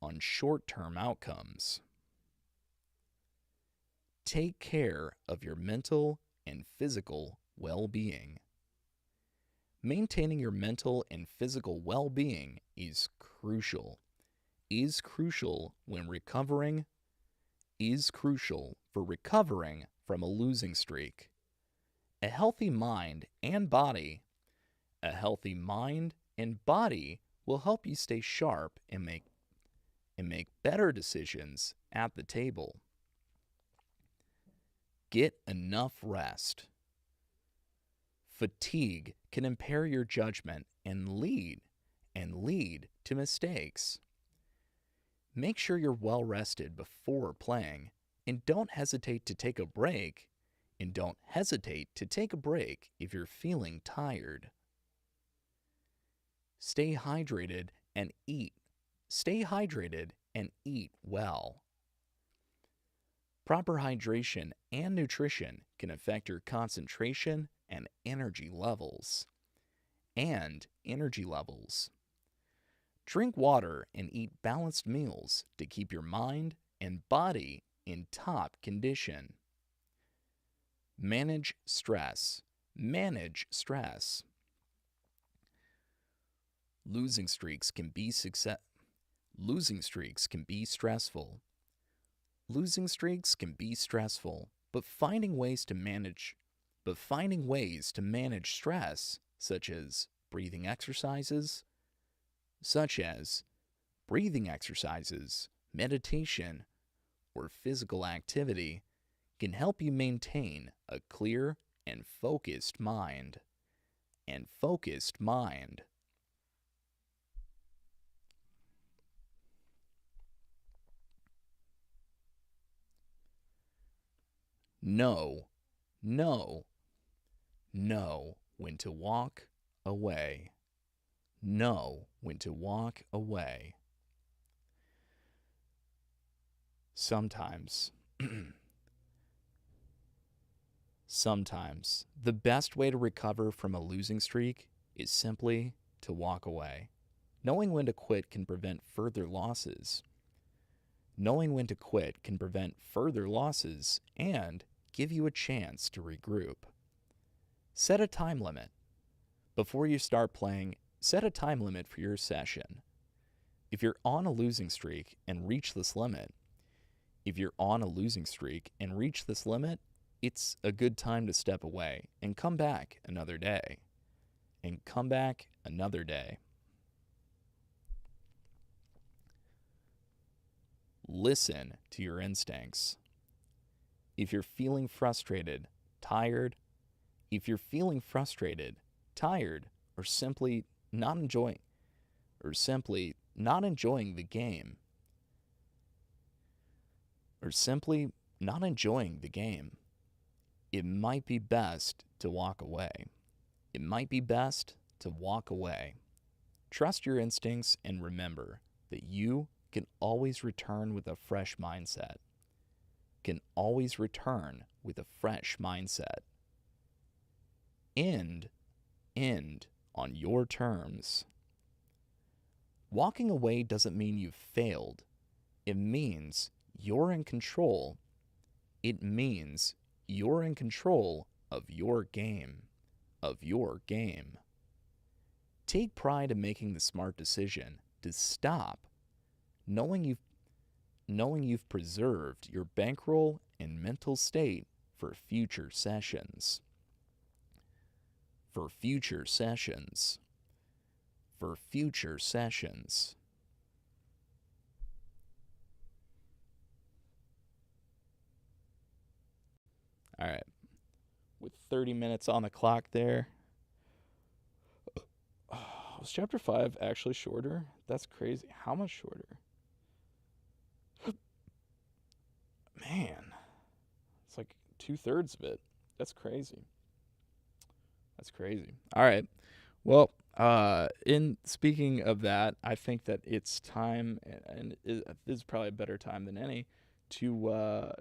On short-term outcomes. Take care of your mental and physical well-being. Maintaining your mental and physical well-being is crucial for recovering from a losing streak. A healthy mind and body will help you stay sharp and make better decisions at the table. Get enough rest. Fatigue can impair your judgment and lead to mistakes. Make sure you're well rested before playing, and don't hesitate to take a break if you're feeling tired. Stay hydrated and eat well. Proper hydration and nutrition can affect your concentration and energy levels. Drink water and eat balanced meals to keep your mind and body in top condition. Manage stress. Manage stress. Losing streaks can be stressful. Losing streaks can be stressful, but finding ways to manage stress, such as breathing exercises, meditation, or physical activity, can help you maintain a clear and focused mind. Know when to walk away. Know when to walk away. Sometimes the best way to recover from a losing streak is simply to walk away. Knowing when to quit can prevent further losses. And give you a chance to regroup. Set a time limit. Before you start playing, set a time limit for your session. If you're on a losing streak and reach this limit, it's a good time to step away and come back another day. Listen to your instincts. If you're feeling frustrated, tired, or simply not enjoying the game, it might be best to walk away. Trust your instincts and remember that you can always return with a fresh mindset. End on your terms. Walking away doesn't mean you've failed. It means you're in control. It means you're in control of your game. Take pride in making the smart decision to stop, knowing you've preserved your bankroll and mental state for future sessions. All right. With 30 minutes on the clock there. Was chapter 5 actually shorter? That's crazy. How much shorter? Man. It's like 2/3 of it. That's crazy. All right. Well, in speaking of that, I think that it's time, and this is probably a better time than any, to